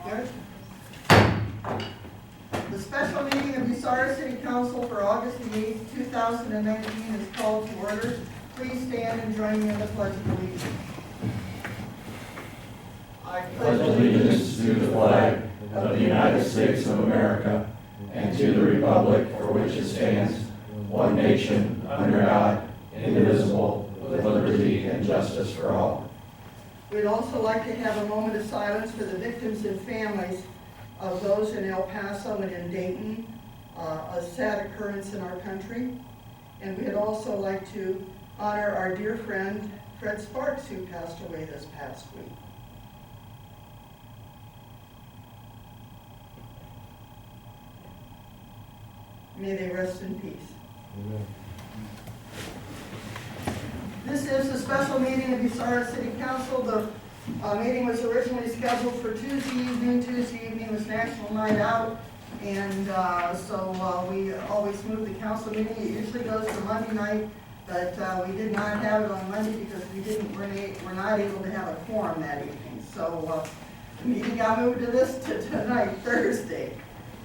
Good. The special meeting of Bucyrus City Council for August the 8th, 2019 is called to order. Please stand and join me in the Pledge of Allegiance. I Pledge allegiance to the flag of the United States of America and to the republic for which it stands, one nation, under God, indivisible, with liberty and justice for all. We'd also like to have a moment of silence for the victims and families of those in El Paso and in Dayton, a sad occurrence in our country. And we'd also like to honor our dear friend, Fred Sparks, who passed away this past week. May they rest in peace. Amen. This is a special meeting of Bucyrus City Council. The meeting was originally scheduled for Tuesday evening. Tuesday evening was National Night Out, and so we always move the council meeting. It usually goes to Monday night, but we did not have it on Monday because we're not able to have a quorum that evening. So the meeting got moved to tonight, Thursday.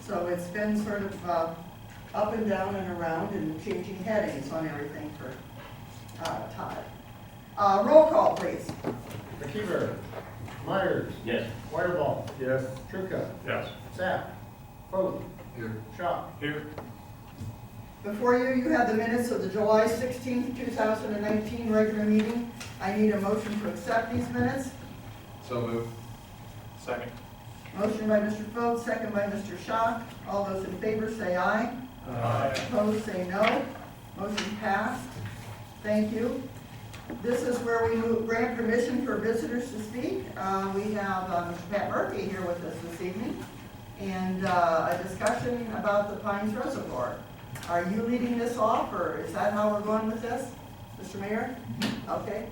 So it's been sort of up and down and around and changing headings on everything for Todd. Roll call, please. McKeever. Myers. Yes. Wireball. Yes. Trucca. Yes. Sapp. Fogle. Here. Shaw. Here. Before you have the minutes of the July 16th, 2019 regular meeting. I need a motion to accept these minutes. So moved. Second. Motion by Mr. Fogue, second by Mr. Shaw. All those in favor say aye. Aye. Opposed say no. Motion passed. Thank you. This is where we grant permission for visitors to speak. We have Mr. Pat Murphy here with us this evening, and a discussion about the Pines Reservoir. Are you leading this off, or is that how we're going with this, Mr. Mayor? Okay.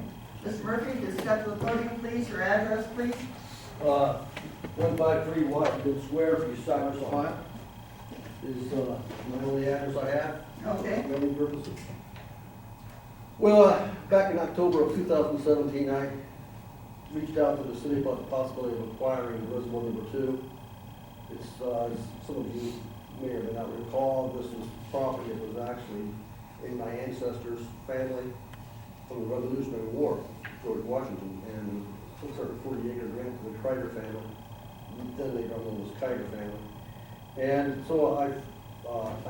Mr. Murphy, just step to the podium, please. Your address, please. 153 Washington Square, Bucyrus, Ohio, is my only address I have. Okay. For many purposes. Well, back in October of 2017, I reached out to the city about the possibility of acquiring Reservoir number 2. It's, some of you may or may not recall, this was property that was actually in my ancestors' family from the Revolutionary War, George Washington, and took sort of 40 acres granted to the Kreider family. Then they got known as Kreider family. And so I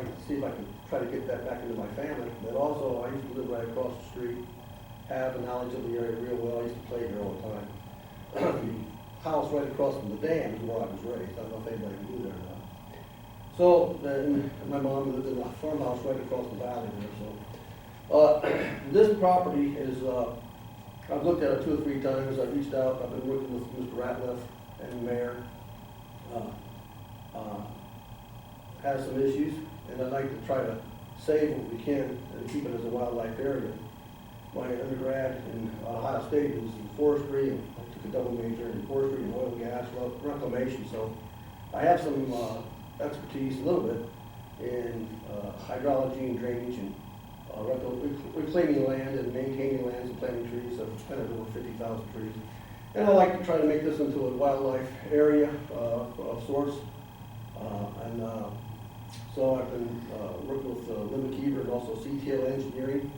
can see if I can try to get that back into my family. But also, I used to live right across the street, have a knowledge of the area real well. I used to play here all the time. The house right across from the dam is where I was raised. I don't know if anybody knew there or not. So then my mom lived in a farmhouse right across the valley there. So this property is, I've looked at it 2 or 3 times. I've reached out. I've been working with Mr. Ratliff and the mayor. Has some issues, and I'd like to try to save what we can and keep it as a wildlife area. My undergrad in Ohio State was in forestry, and I took a double major in forestry and oil and gas reclamation, so I have some expertise a little bit in hydrology and drainage and reclaiming land and maintaining lands and planting trees. I've planted over 50,000 trees. And I like to try to make this into a wildlife area of sorts. So I've been working with Lynn McKeever and also CTL Engineering,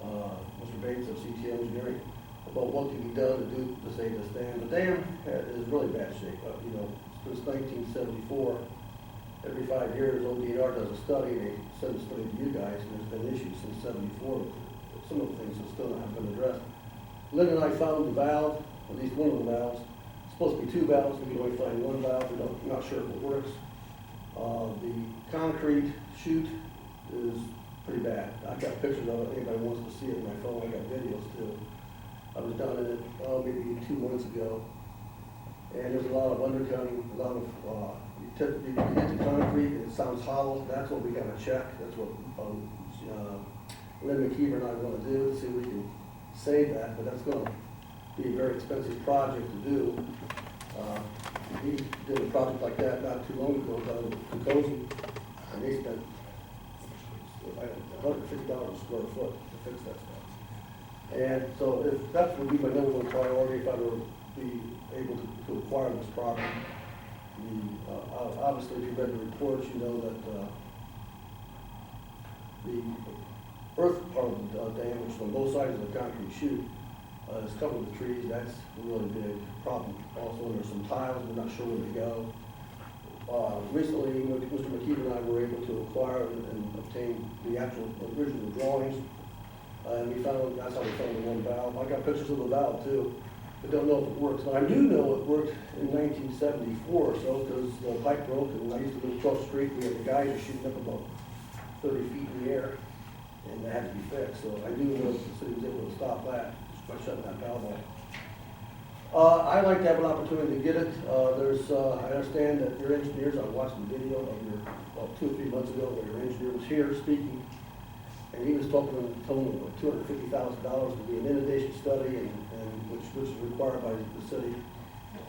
Mr. Bates of CTL Engineering, about what can be done to do to save this dam. The dam is really bad shape. You know, since 1974, every 5 years, ODNR does a study. They send a study to you guys, and there's been issues since '74. Some of the things that still haven't been addressed. Lynn and I found the valve, at least one of the valves. It's supposed to be 2 valves. We can only find 1 valve. We're not sure if it works. The concrete chute is pretty bad. I've got pictures of it. Anybody wants to see it on my phone, I got videos too. I was down in it maybe 2 months ago, and there's a lot of undercutting, a lot of you hit the concrete and it sounds hollow. That's what we got to check. That's what Lynn McKeever and I want to do to see if we can save that. But that's going to be a very expensive project to do. He did a project like that not too long ago down in Cozy, and they spent $150 a square foot to fix that stuff. And so if that would be my number 1 priority if I were to be able to acquire this property. Obviously, if you read the reports, you know that the earth part of the dam, which is on both sides of the concrete chute, is covered with trees. That's a really big problem. Also, there's some tiles, we're not sure where they go. Recently, Mr. McKeever and I were able to acquire and obtain the actual original drawings. And we found, that's how we found the one valve. I got pictures of the valve too, but don't know if it works. Now, I do know it worked in 1974 or so, because the pipe broke, and I used to live across the street. We had the guys were shooting up about 30 feet in the air, and they had to be fixed. So I do know the city was able to stop that just by shutting that valve off. I'd like to have an opportunity to get it. I understand that your engineers, I watched the video of your, 2 or 3 months ago, where your engineer was here speaking, and he was telling them $250,000 to be an inundation study, and which is required by the city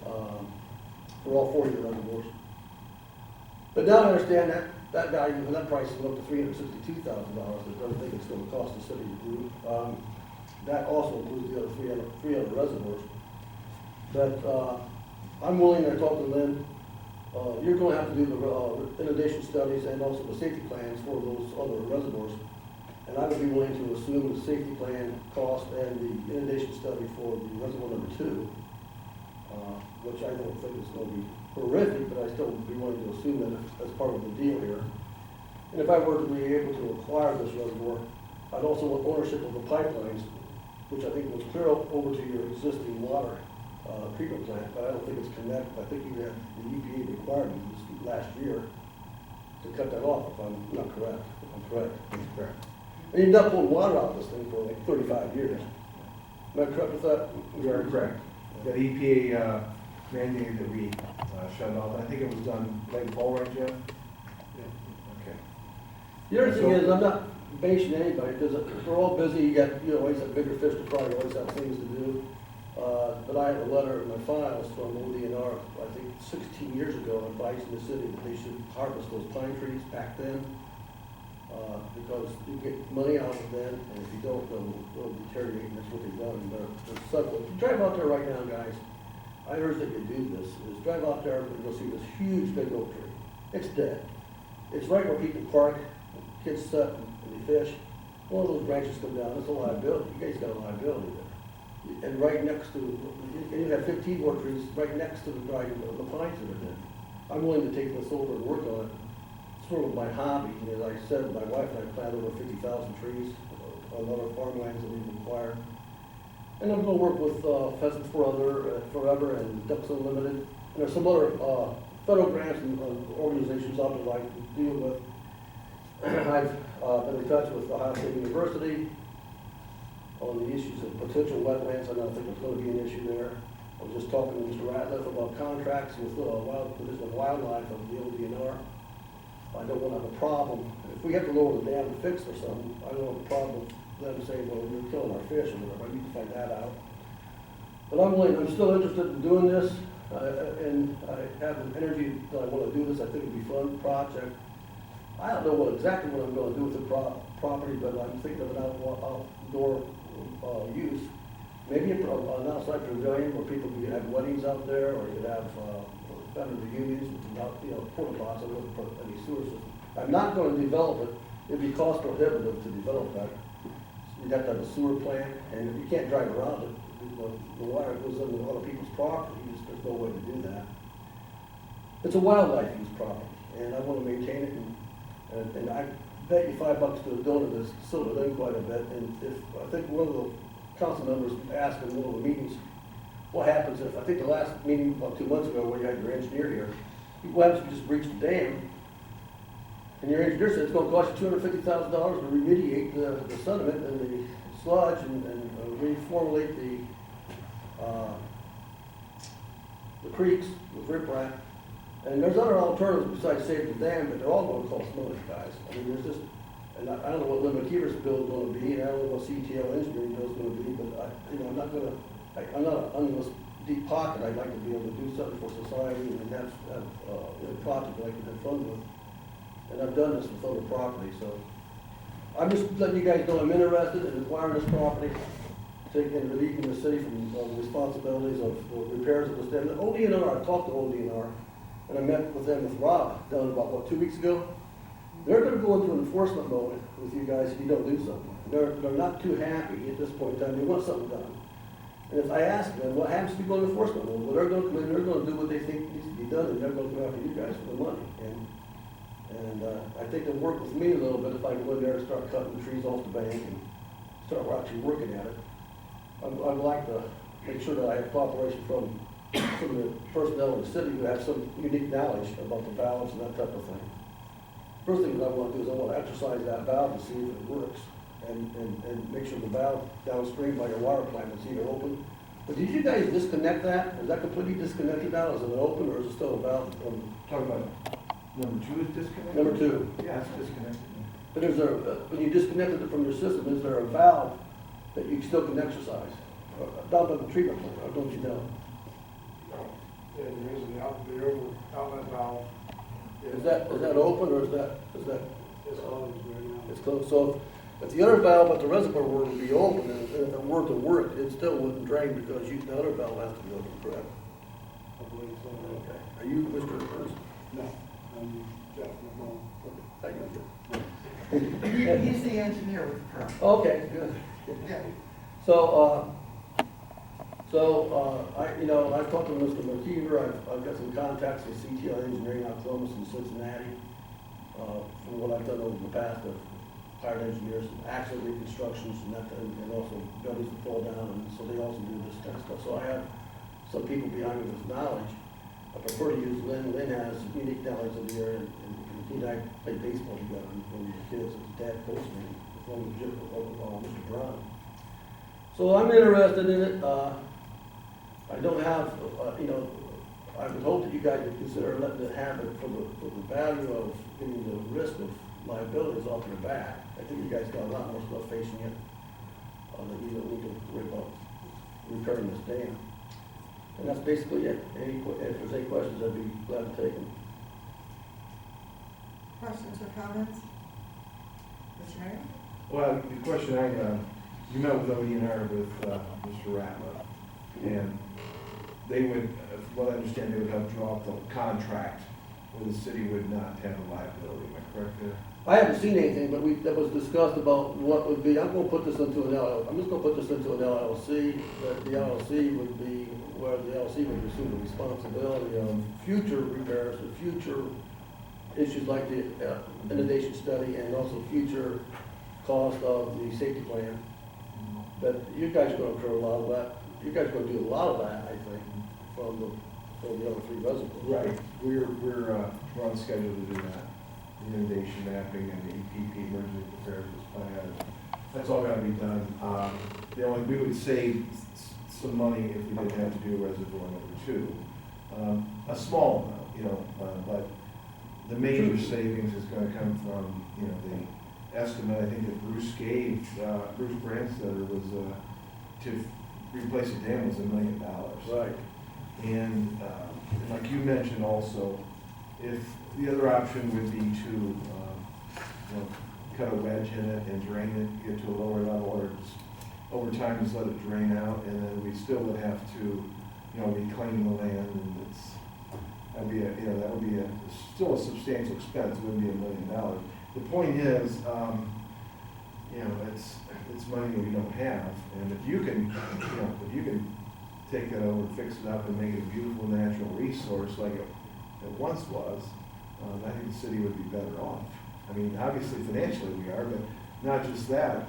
for all 4 of your reservoirs. But now I understand that value, that price is up to $362,000. I don't think it's going to cost the city to do. That also includes the other three other reservoirs. But I'm willing to talk to Lynn. You're going to have to do the inundation studies and also the safety plans for those other reservoirs. And I would be willing to assume the safety plan cost and the inundation study for the reservoir number 2, which I don't think is going to be horrific, but I still would be willing to assume that as part of the deal here. And if I were to be able to acquire this reservoir, I'd also want ownership of the pipelines, which I think was clear over to your existing water treatment plant, but I don't think it's connected. I think you had the EPA requirement this last year to cut that off, if I'm not correct. If I'm correct. That's correct. And you've not pulled water out of this thing for like 35 years. Am I correct with that? You are correct. The EPA mandated that we shut it off. I think it was done late fall, right, Jeff? Yeah. Okay. The other thing is, I'm not basing anybody, because we're all busy. You always have bigger fish to fry. You always have things to do. But I have a letter in my files from ODNR, I think 16 years ago, advising the city that they should harvest those pine trees back then, because you get money out of them, and if you don't, they'll deteriorate, and that's what they've done. They're subtle. If you drive out there right now, guys, I urge that you do this, is drive out there and you'll see this huge big oak tree. It's dead. It's right where people park, kids sit and they fish. One of those branches come down, it's a liability. You guys got a liability there. And right next to, and you have 15 more trees right next to the pines that are dead. I'm willing to take this over and work on it. It's sort of my hobby. As I said, my wife and I planted over 50,000 trees on other farmlands that we've acquired. And I'm going to work with Pheasants Forever and Ducks Unlimited. And there's some other federal grants and organizations out there I can deal with. I've been in touch with Ohio State University on the issues of potential wetlands. I don't think it's going to be an issue there. I was just talking to Mr. Ratliff about contracts with Division of Wildlife of the ODNR. I don't want to have a problem. If we have to lower the dam to fix or something, I don't have a problem with them saying, well, you're killing our fish or whatever. I need to find that out. But I'm still interested in doing this, and I have an energy that I want to do this. I think it'd be a fun project. I don't know exactly what I'm going to do with the property, but I'm thinking of an outdoor use. Maybe an outside pavilion where people could have weddings out there, or you could have family reunions without, porta pots. I wouldn't put any sewer system. I'm not going to develop it. It'd be cost prohibitive to develop that. You'd have to have a sewer plant, and you can't drive around it. The water goes into other people's property. There's no way to do that. It's a wildlife use property, and I want to maintain it. And I bet you $5 to a donor that's silvered in quite a bit. And I think one of the council members asked in one of the meetings, what happens if, I think the last meeting about 2 months ago where you had your engineer here, what happens if you just breach the dam? And your engineer said it's going to cost you $250,000 to remediate the sediment and the sludge and reformulate the creeks with riprap. And there's other alternatives besides saving the dam, but they're all going to cost money, guys. I mean, there's just, and I don't know what Lynn McKeever's bill is going to be, and I don't know what CTL engineering bill is going to be, but I'm not going to, I'm not an unless deep pocket. I'd like to be able to do something for society and have a project that I can have fun with. And I've done this with other property, so I'm just letting you guys know I'm interested in acquiring this property, taking relieving the city from the responsibilities of the repairs of this dam. The ODNR, I talked to ODNR, and I met with them with Rob down about, what, 2 weeks ago? They're gonna go into enforcement mode with you guys if you don't do something. They're not too happy at this point in time, they want something done. And if I ask them, what happens if you go into enforcement mode? Well, they're gonna come in, they're gonna do what they think needs to be done, and they're gonna go after you guys for the money. And I think they'll work with me a little bit if I go in there and start cutting the trees off the bank and start actually working at it. I'd like to make sure that I have cooperation from some of the personnel in the city who have some unique knowledge about the valves and that type of thing. First thing that I want to do is I want to exercise that valve to see if it works and make sure the valve downstream by your water plant is either open. But did you guys disconnect that? Is that completely disconnected now? Is it open or is it still a valve? Talk about number 2 is disconnected? Number 2. Yeah, it's disconnected. But is there, when you disconnected it from your system, is there a valve that you still can exercise? Down by the treatment plant, or don't you know? Yeah, there is an outlet valve. Is that open or is that, It's closed right now. it's closed? So if the other valve at the reservoir would be open and if it were to work, it still wouldn't drain because the other valve has to be open, correct? I believe so. Okay. Are you Mr. Person? No, I'm Jeff McMullen. He's the engineer with the firm. Okay, good. Yeah. So, I've talked to Mr. McKeever, I've got some contacts with CTL Engineering out of Columbus and Cincinnati. From what I've done over the past, I've hired engineers, accident reconstructions and also buildings that fall down, and so they also do this kind of stuff. So I have some people behind me with knowledge. I prefer to use Lynn. Lynn has unique knowledge of the area, and he and I played baseball together when we were kids. His dad coached me, along with Mr. Brown. So I'm interested in it. I don't have, I would hope that you guys would consider letting it happen for the value of getting the risk of liabilities off your back. I think you guys got a lot more stuff facing you that you don't need to worry about repairing this dam. And that's basically it. If there's any questions, I'd be glad to take them. Questions or comments? Mr. Mayor? Well, the question you met with ODNR with Mr. Ratliff, and they would, what I understand, they would have draw up the contract where the city would not have a liability. Am I correct there? I haven't seen anything, but that was discussed about what would be, I'm gonna put this into an LLC, I'm just gonna put this into an LLC, that the LLC would be, where the LLC would assume the responsibility of future repairs or future issues like the inundation study and also future cost of the safety plan. But you guys are gonna incur a lot of that, you guys are gonna do a lot of that, I think, from the other 3 reservoirs. Right. We're on schedule to do that. Inundation mapping and the EPP, emergency preparedness plan. That's all gotta be done. We would save some money if we didn't have to do reservoir number 2. A small amount, but the major savings is gonna come from, the estimate, I think that Bruce gave, Bruce Brandstetter was, to replace the dam was $1 million. Right. And like you mentioned also, if the other option would be to, cut a wedge in it and drain it, get to a lower level, or just over time just let it drain out, and then we still would have to, reclaim the land, and that would be still a substantial expense. It wouldn't be $1 million. The point is, it's money that we don't have, and if you can take it over, fix it up, and make it a beautiful natural resource like it once was, I think the city would be better off. I mean, obviously financially we are, but not just that.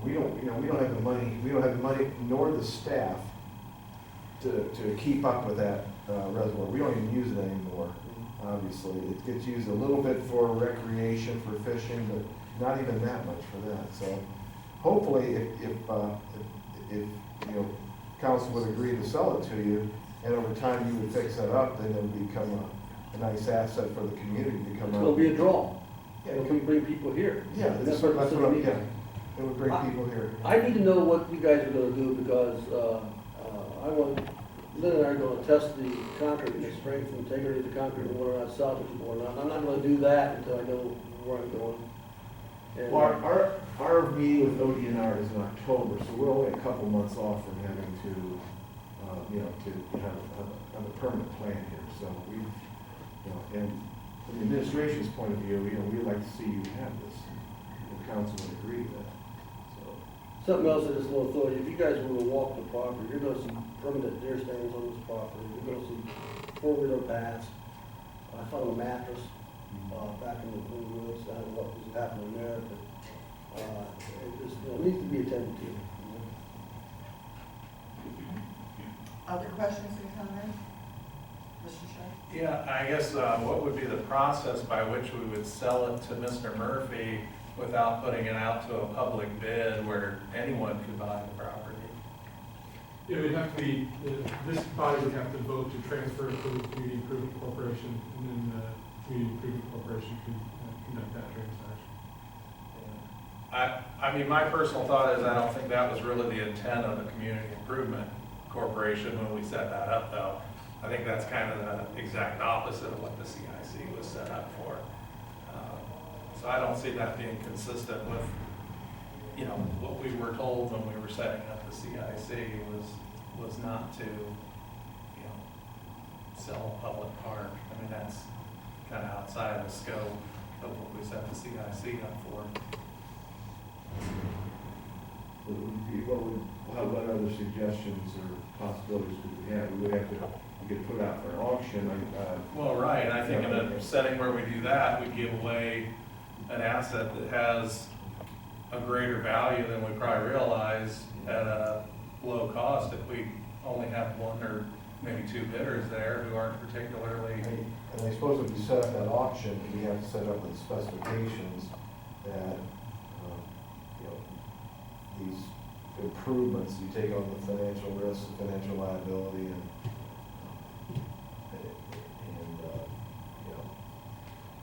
We don't have the money, nor the staff to keep up with that reservoir. We don't even use it anymore. Obviously, it gets used a little bit for recreation, for fishing, but not even that much for that. So, hopefully, if council would agree to sell it to you, and over time you would fix that up, then it would become a nice asset for the community to come out. It'll be a draw. It'll bring people here. Yeah, that's what I'm, yeah. It would bring people here. I need to know what you guys are gonna do because, Lynn and I are gonna test the concrete and the strength and integrity of the concrete and whether or not salvageable or not. I'm not gonna do that until I know where I'm going. And, Well, our meeting with ODNR is in October, so we're only a couple months off from having to you know, to have a permanent plan here. So we, you know, and from the administration's point of view, you know, we'd like to see you have this. The council would agree to that, so. Something else I just want to throw you, if you guys were to walk the property, you're gonna see permanent deer stands on this property, you're gonna see four-wheeler paths. I found a mattress, back in the woods, I don't know what was happening there, but, it just, you know, needs to be attended to. Other questions and comments? Mr. Shea? Yeah, I guess, what would be the process by which we would sell it to Mr. Murphy without putting it out to a public bid where anyone could buy the property? It would have to be, this body would have to vote to transfer it to the Community Improvement Corporation, and then the Community Improvement Corporation could conduct that transaction. I mean, my personal thought is I don't think that was really the intent of the Community Improvement Corporation when we set that up, though. I think that's kind of the exact opposite of what the CIC was set up for. So I don't see that being consistent with, you know, what we were told when we were setting up the CIC was not to, you know, sell a public park. I mean, that's kind of outside the scope of what we set the CIC up for. What other suggestions or possibilities could we have? We would have to, we could put out for an auction, Well, right, and I think in a setting where we do that, we give away an asset that has a greater value than we probably realize at a low cost if we only have one or maybe two bidders there who aren't particularly. And I suppose if we set up that auction, we have to set up with specifications that, you know, these improvements, you take on the financial risk, the financial liability, and you know.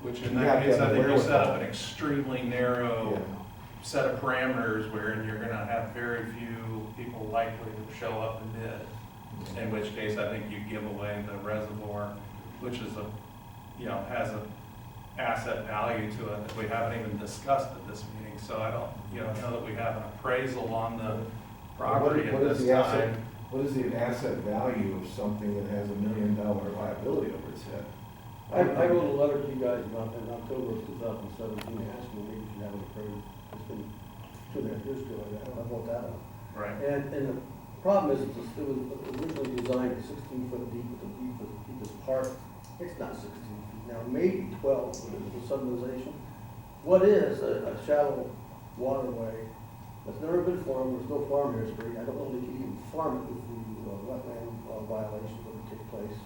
Which in You that have to case, have I the think you set up wherewithal. an extremely narrow Yeah. set of parameters where you're gonna have very few people likely to show up and bid. In which case, I think you give away the reservoir, which is you know, has a asset value to it that we haven't even discussed at this meeting. So I don't, you know that we have an appraisal on the property What at is this the asset? time. What is the asset value of something that has $1 million liability over its head? I wrote a letter to you guys in October of 2017, asking maybe if you have an appraisal. It's been 2.5 years ago, I wrote that up. Right. And the problem is, it was originally designed 16 foot deep with the deepest part. It's not 16 feet now, maybe 12 with the sublimation. What is a shallow waterway that's never been farmed, there's no farm history. I don't know if you can even farm it with the wetland violations that would take place.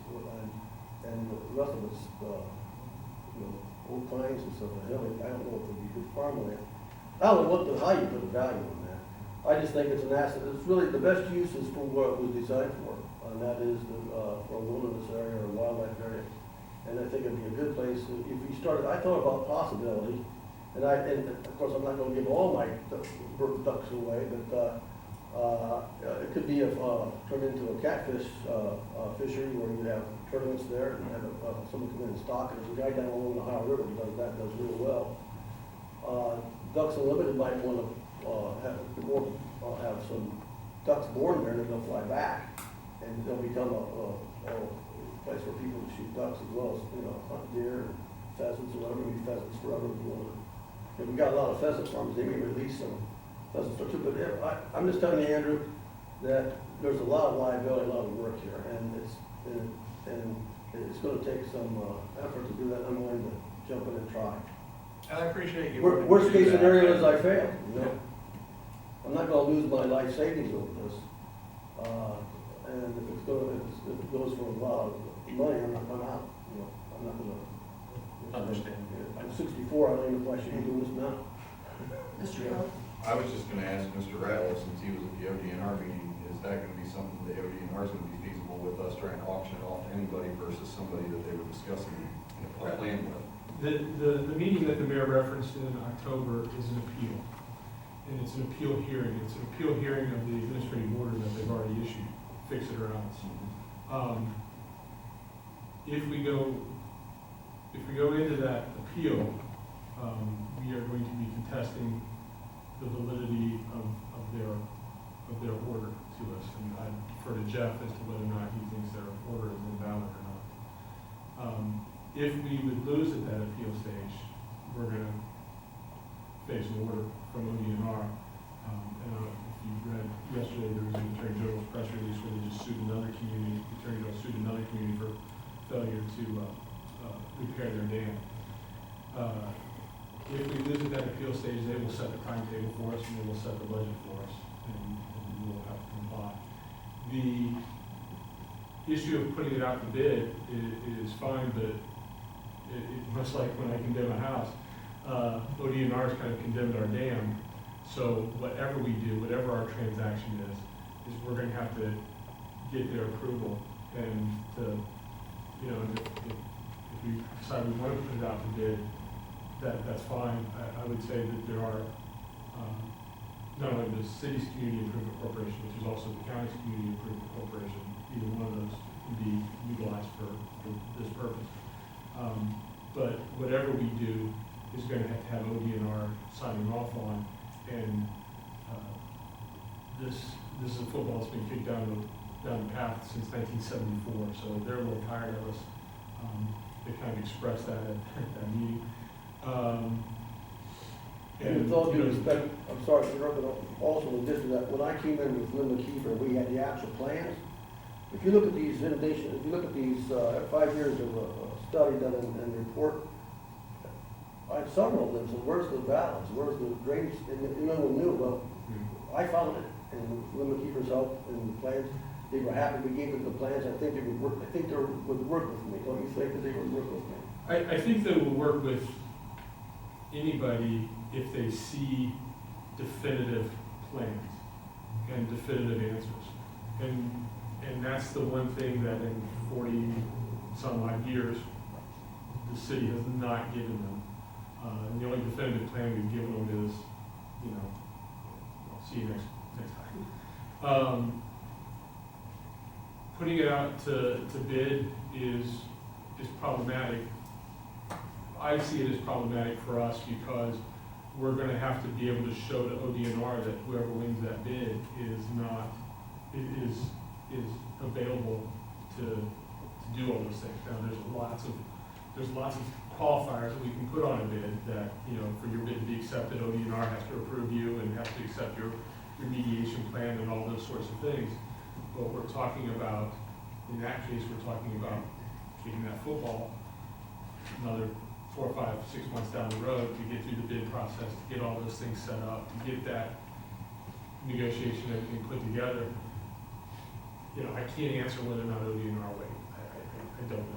And the rest of it's, you know, old pines and stuff. I don't know if it would be good farmland. I don't know how you put a value on that. I just think it's an asset. It's really, the best use is for what it was designed for, and that is for a wilderness area or a wildlife area. And I think it'd be a good place, if we started, I thought about possibility, and of course, I'm not gonna give all my ducks away, but, it could be turned into a catfish, fishery where you have tournaments there and have someone come in and stock it. There's a guy down along the Ohio River who does real well. Ducks Unlimited might want to have some ducks born there, and they're going to fly back, and they'll become a place for people to shoot ducks as well as, you know, hunt deer, and pheasants, or whatever. Maybe pheasants forever if you want to. And we got a lot of pheasant farms. They may release some pheasants or two, but I'm just telling you, Andrew, that there's a lot of liability, a lot of work here, and it's going to take some effort to do that. I'm willing to jump in and try. And I appreciate you. Worst case scenario is I fail, you know? I'm not gonna lose my life savings over this. And if it goes for a lot of money, I'm out, you know, I'm not gonna. Understand. I'm 64, I don't even know if I should be doing this now. Mr. Hill? I was just gonna ask Mr. Rattle, since he was at the ODNR meeting, is that gonna be something the ODNR is gonna be feasible with us trying to auction it off to anybody versus somebody that they were discussing a plan with? The meeting that the mayor referenced in October is an appeal. And it's an appeal hearing. It's an appeal hearing of the administrative order that they've already issued, fix it or else. If we go into that appeal, we are going to be contesting the validity of their order. to us, and I defer to Jeff as to whether or not he thinks their order is invalid or not. If we would lose at that appeal stage, we're gonna face an order from ODNR. And if you read yesterday, there was an Attorney General's press release where they just sued another community, the Attorney General sued another community for failure to repair their dam. If we lose at that appeal stage, they will set the timetable for us and they will set the budget for us, and we will have to comply. The issue of putting it out to bid is fine, but much like when I condemn a house, ODNR has kind of condemned our dam. So whatever we do, whatever our transaction is we're going to have to get their approval, and to, you know, if we decide we want to put it out to bid, that's fine. I would say that there are not only the city's community improvement corporation, which is also the county's community improvement corporation. Either one of those can be utilized for this purpose. But whatever we do is going to have ODNR signing off on, and this is a football that's been kicked down the path since 1974. So they're a little tired of us. They kind of expressed that at that meeting. And with all due respect, I'm sorry to interrupt, but also in addition to that, when I came in with Linda Kiefer, we had the actual plans. If you look at these inundations, if you look at these 5 years of study done and report, I several of them said, where's the balance, where's the drainage, and no one knew. Well, I found it, and Linda Kiefer's help in the plans. They were happy we gave them the plans. I think they would work. I think they would work with me. Don't you think that they would work with me? I think they will work with anybody if they see definitive plans and definitive answers. And that's the one thing that in 40 some odd years, the city has not given them. And the only definitive plan we've given them is, you know, I'll see you next time. Putting it out to bid is problematic. I see it as problematic for us because we're going to have to be able to show to ODNR that whoever wins that bid is available to do all those things. Now, there's lots of qualifiers that we can put on a bid that, you know, for your bid to be accepted, ODNR has to approve you and has to accept your mediation plan and all those sorts of things. But we're talking about, in that case, we're talking about kicking that football another 4, 5, 6 months down the road to get through the bid process, to get all those things set up, to get that negotiation and everything put together. You know, I can't answer whether or not ODNR wait. I don't know.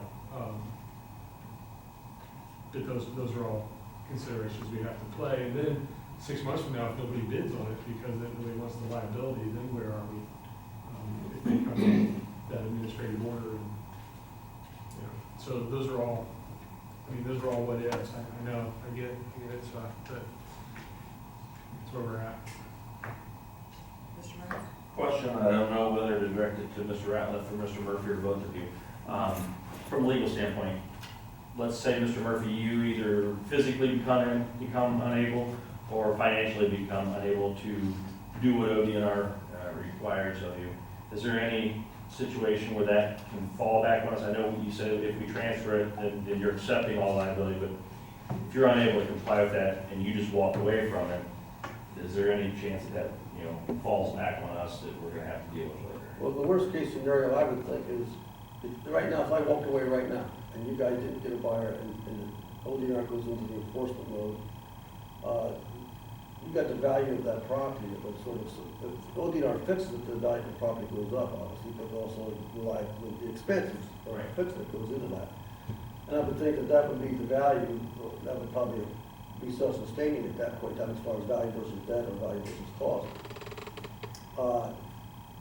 But those are all considerations we have to play. And then 6 months from now, if nobody bids on it because nobody wants the liability, then where are we? If they come in that administrative order, and, you know, so those are all. I mean, those are all what ifs. I know. I get it. But that's where we're at. Mr. Murray? Question, I don't know whether to direct it to Mr. Ratliff or Mr. Murphy or both of you. From a legal standpoint, let's say, Mr. Murphy, you either physically become unable or financially become unable to do what ODNR requires of you. Is there any situation where that can fall back on us? I know you said if we transfer it, then you're accepting all liability, but if you're unable to comply with that and you just walk away from it, is there any chance that you know, falls back on us that we're going to have to deal with later? Well, the worst case scenario I would think is, right now, if I walked away right now, and you guys didn't get a buyer, and the ODNR goes into the enforcement mode, you got the value of that property, but sort of, if ODNR fixes it, the value of the property goes up, obviously, but also the expenses of fixing it goes into that. And I would think that that would be the value, that would probably be self-sustaining at that point in time as far as value versus debt or value versus cost.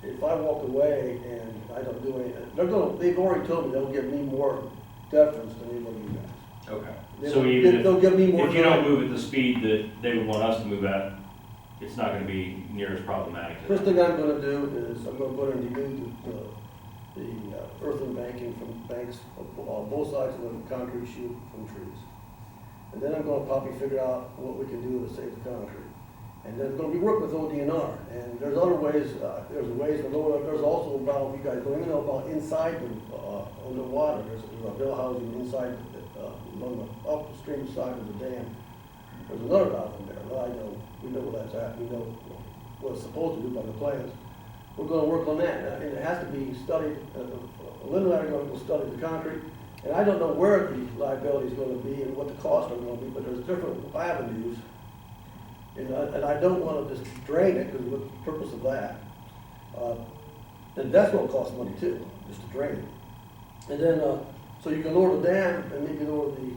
If I walk away and I don't do anything, they've already told me they'll give me more deference than anybody you guys. Okay. So even they'll give me more if you don't move at the speed that they would want us to move at, it's not going to be near as problematic. First thing I'm going to do is I'm going to put in the earthen banking from banks on both sides of the concrete chute from trees. And then I'm going to probably figure out what we can do to save the concrete. And there's gonna be work with ODNR, and there's other ways, there's ways to lower, there's also about, you guys don't even know about inside the, on the water, there's a bill housing inside, along the upstream side of the dam. There's another valve in there, well, I know, we know where that's at, we know what it's supposed to do by the plans. We're gonna work on that, and it has to be studied, Linda and I are gonna go study the concrete, and I don't know where the liability is gonna be and what the costs are gonna be, but there's different avenues. And I don't wanna just drain it, because what's the purpose of that? And that's gonna cost money too, just to drain it. And then, so you can lower the dam and maybe lower the,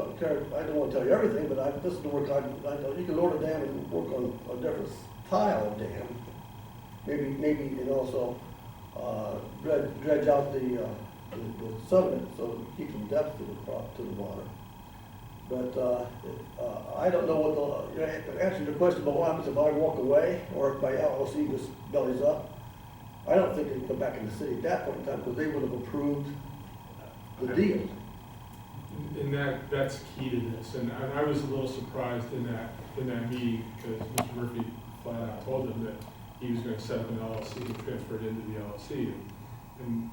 I don't wanna tell you everything, but this is the work I know. You can lower the dam and work on a different style of dam. Maybe, and also, dredge out the sediment, so it keeps some depth to the water. But, I don't know what the, answer your question about what happens if I walk away, or if my LLC just bellies up. I don't think they can come back in the city at that point in time, because they would have approved the deal. And that's key to this, and I was a little surprised in that meeting, because Mr. Murphy flat out told them that he was gonna set up an LLC and transfer it into the LLC, and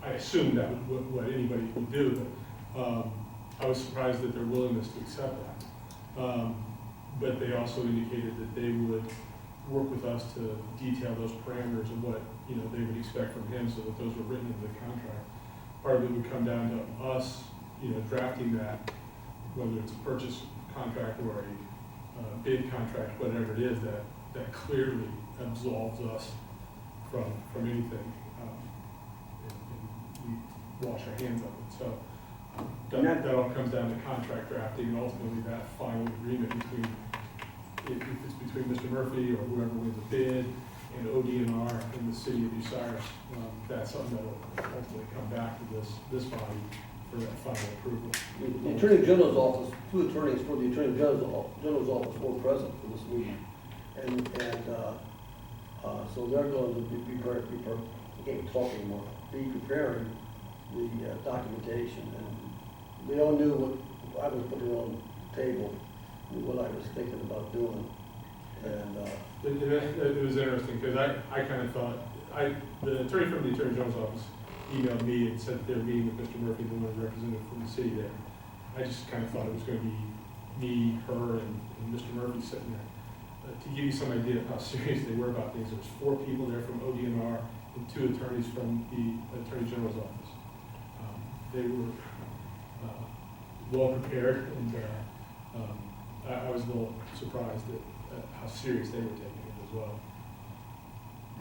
I assumed that was what anybody would do, but, I was surprised at their willingness to accept that. But they also indicated that they would work with us to detail those parameters of what, they would expect from him, so that those were written into the contract. Part of it would come down to us, drafting that, whether it's a purchase contract or a bid contract, whatever it is, that clearly absolves us from anything. And we wash our hands of it. So that all comes down to contract drafting, and ultimately that final agreement between, if it's between Mr. Murphy or whoever wins the bid and ODNR and the city of Bucyrus, that's something that will ultimately come back to this body for that final approval. The Attorney General's office, two attorneys for the Attorney General's office were present for this meeting. And so they're going to be preparing the documentation, and they all knew what I was putting on the table, what I was thinking about doing. And it was interesting, because I kind of thought, the attorney from the Attorney General's office emailed me and said they're meeting with Mr. Murphy, the one representative from the city there. I just kind of thought it was going to be me, her, and Mr. Murphy sitting there. To give you some idea of how serious they were about things, there was 4 people there from ODNR and 2 attorneys from the Attorney General's office. They were well prepared, and I was a little surprised at how serious they were taking it as well.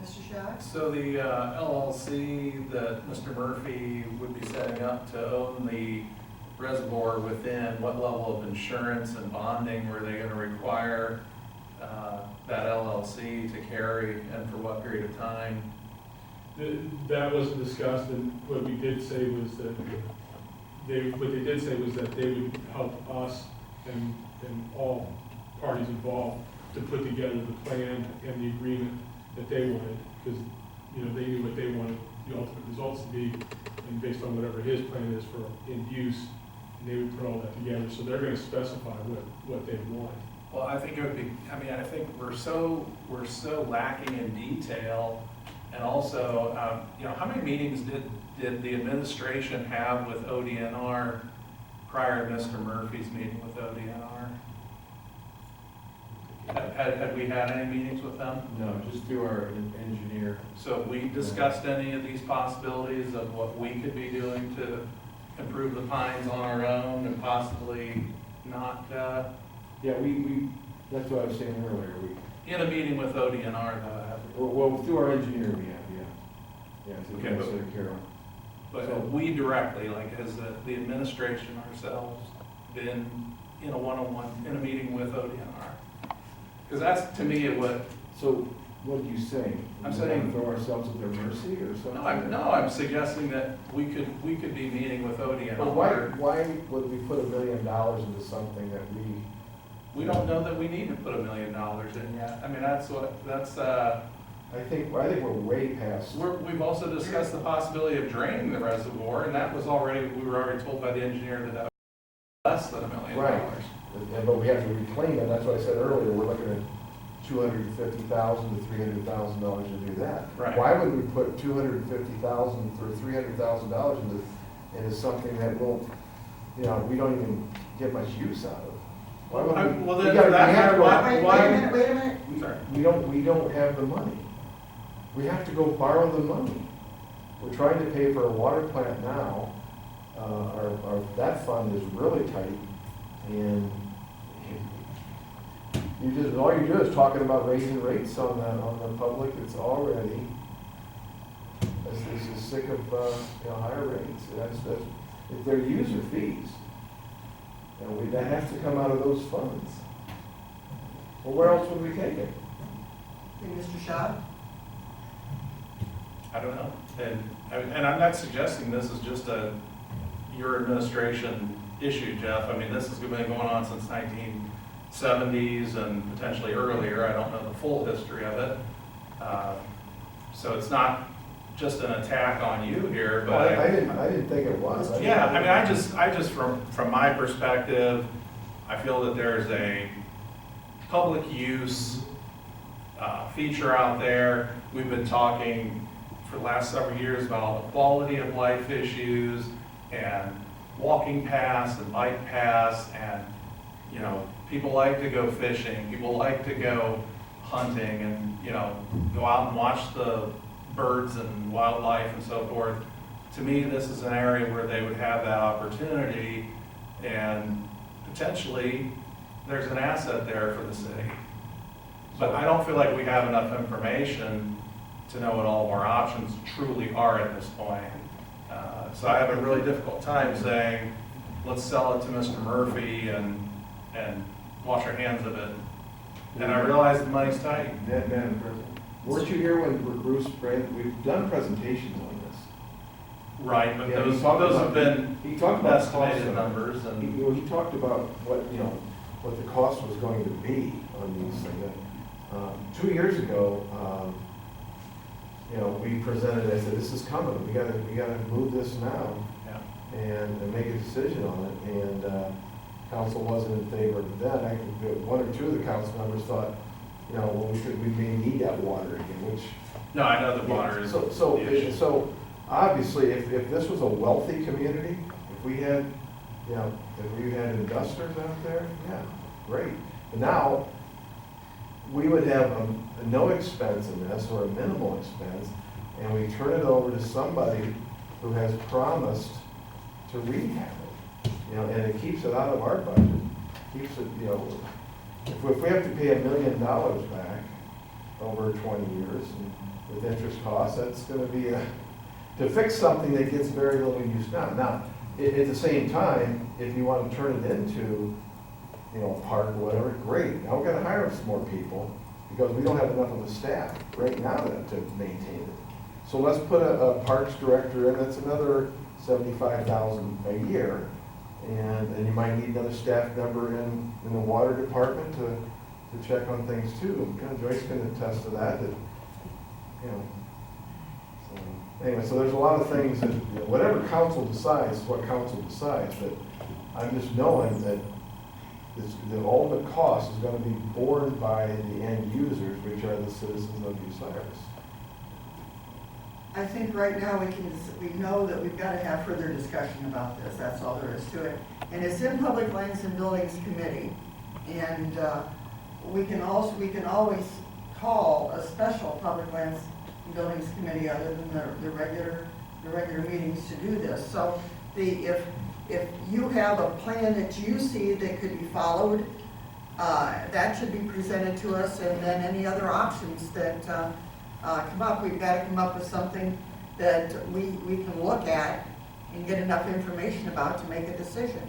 Mr. Shack? So the LLC that Mr. Murphy would be setting up to own the reservoir within, what level of insurance and bonding were they going to require that LLC to carry, and for what period of time? That wasn't discussed, and what we did say was that they would help us and all parties involved to put together the plan and the agreement that they wanted, because they knew what they wanted the ultimate results to be, and based on whatever his plan is for end use, and they would put all that together. So they're going to specify what they want. Well, I think it would be, I think we're so lacking in detail, and also, how many meetings did the administration have with ODNR prior to Mr. Murphy's meeting with ODNR? Had we had any meetings with them? No, just through our engineer. So have we discussed any of these possibilities of what we could be doing to improve the pines on our own and possibly not, Yeah, we, that's what I was saying earlier, in a meeting with ODNR though? well, through our engineer we have, yeah. Yeah, Okay, through Carol. But So- we directly, like as the administration ourselves, been in a one-on-one, in a meeting with ODNR? Because that's, to me, what, So, what are you saying? I'm We saying- wanna throw ourselves at their mercy or something? I'm suggesting that we could be meeting with ODNR. But why would we put $1 million into something that We don't know that we need to put $1 million in yet. That's I think we're way past. we've also discussed the possibility of draining the reservoir, and that was we were already told by the engineer that that was less than $1 million. Right. But we have to reclaim it, that's what I said earlier, we're looking at $250,000 to $300,000 to do that. Right. Why would we put $250,000 or $300,000 into something that won't, we don't even get much use out of? Why would we? Well, we then, gotta- for that we have matter, to- Wait a minute. Sorry. We don't have the money. We have to go borrow the money. We're trying to pay for a water plant now. That fund is really tight, and all you do is talking about raising rates on the public that's already is sick of, higher rates. That's, if they're user fees, that has to come out of those funds. Well, where else would we take it? Hey, Mr. Shaw? I don't know. And I'm not suggesting this is just your administration issue, Jeff. I mean, this has been going on since 1970s and potentially earlier. I don't know the full history of it. So it's not just an attack on you here, but. Well, I didn't think it was. Yeah, I mean, I just from my perspective, I feel that there's a public use feature out there. We've been talking for the last several years about all the quality of life issues and walking paths and bike paths, and people like to go fishing, people like to go hunting, and go out and watch the birds and wildlife and so forth. To me, this is an area where they would have that opportunity, and potentially there's an asset there for the city. But I don't feel like we have enough information to know what all of our options truly are at this point. So I have a really difficult time saying, let's sell it to Mr. Murphy and wash our hands of it. And I realize the money's tight. Madam President, weren't you here when Bruce, we've done presentations on this? Right, but Yeah, those he talked have about- been He talked about cost estimated of- numbers, He, and he talked about what the cost was going to be on these things. 2 years ago, we presented, I said, this is coming, we gotta move this now yeah. and make a decision on it, and council wasn't in favor of that. I think one or two of the council members thought, well, we may need that water again, which. No, I know the water is So the issue. so obviously, if this was a wealthy community, if we had investors out there, yeah, great. But now, we would have no expense in this, or a minimal expense, and we turn it over to somebody who has promised to rehab it. And it keeps it out of our budget, keeps it, if we have to pay $1 million back over 20 years, and with interest costs, that's gonna be to fix something that gets very little use now. Now, at the same time, if you want to turn it into, a park or whatever, great. Now we're gonna hire some more people, because we don't have enough of a staff right now to maintain it. So let's put a parks director in, that's another $75,000 a year. And you might need another staff member in the water department to check on things too. Joyce can attest to that, so anyway, so there's a lot of things that, whatever council decides is what council decides, but I'm just knowing that the ultimate cost is gonna be borne by the end users, which are the citizens of Bucyrus. I think right now we know that we've got to have further discussion about this, that's all there is to it. And it's in Public Lands and Buildings Committee, and we can always call a special Public Lands and Buildings Committee other than the regular meetings to do this. So if you have a plan that you see that could be followed, that should be presented to us, and then any other options that come up, we've got to come up with something that we can look at and get enough information about to make a decision.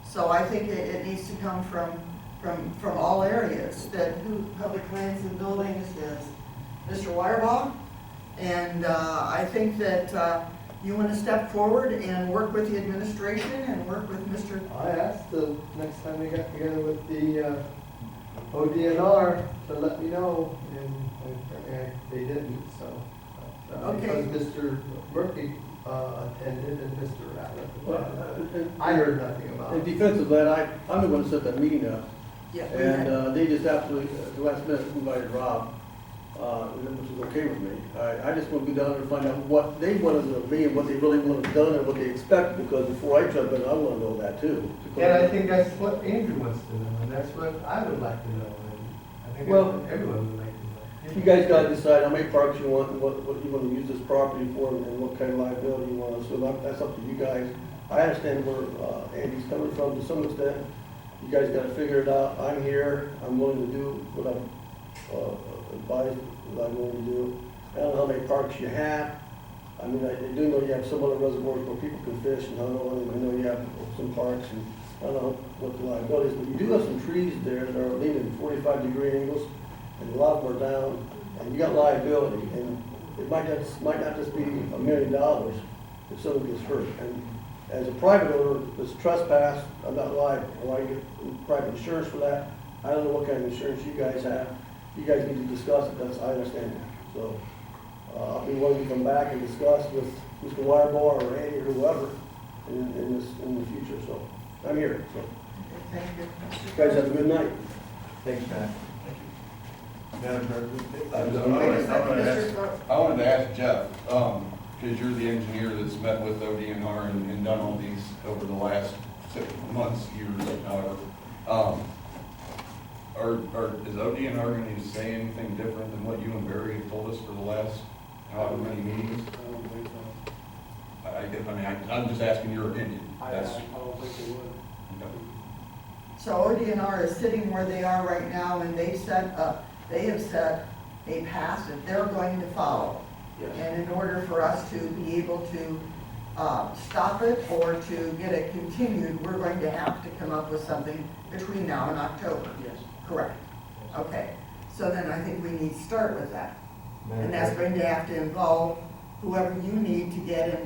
So I think it needs to come from all areas, that who Public Lands and Buildings is Mr. Wirebaugh, and I think that you want to step forward and work with the administration and work with Mr. I asked the next time we got together with the ODNR to let me know, and they didn't, so. Okay. Because Mr. Murphy attended and Mr. Ratliff attended. I heard nothing about In it. defense of that, I'm the one who set that meeting up, Yeah. And they just absolutely, at the last minute, invited Rob, which was okay with me. I just want to go down there and find out what they wanted to be and what they really wanted done and what they expect, because before I jump in, I want to know that too. And I think that's what Andrew wants to know, and that's what I would like to know, and I think Well, that's what everyone would like to know. You guys gotta decide how many parks you want and what you wanna use this property for and what kind of liability you want, so that's up to you guys. I understand where, Andy's coming from to some extent. You guys gotta figure it out. I'm here, I'm willing to do what I'm, advised that I'm willing to do. I don't know how many parks you have. I mean, I do know you have some other reservoirs where people can fish, and I know you have some parks, and I don't know what the liability is, but you do have some trees there that are leaning 45-degree angles, and a lot of them are down, and you got liability, and it might not just be $1 million if someone gets hurt. And as a private owner, this trespass, I'm not liable, or I get private insurance for that. I don't know what kind of insurance you guys have. You guys need to discuss it, I understand that. So, I'll be willing to come back and discuss with Mr. Wirebar or Andy or whoever in the future, so I'm here, so. Thank you. You guys have a good night. Thanks, Pat. Madam President? Wait a second, Mr. Clark. I wanted to ask Jeff, because you're the engineer that's met with ODNR and done all these over the last 6 months, years, however. Is ODNR going to say anything different than what you and Barry have told us for the last however many meetings? I'm just asking your opinion. I don't think they would. Okay. So ODNR is sitting where they are right now, and they have set a path that they're going to follow. Yes. And in order for us to be able to stop it or to get it continued, we're going to have to come up with something between now and October. Yes. Correct. Okay. So then I think we need to start with that. Madam And that's President? going to have to involve whoever you need to get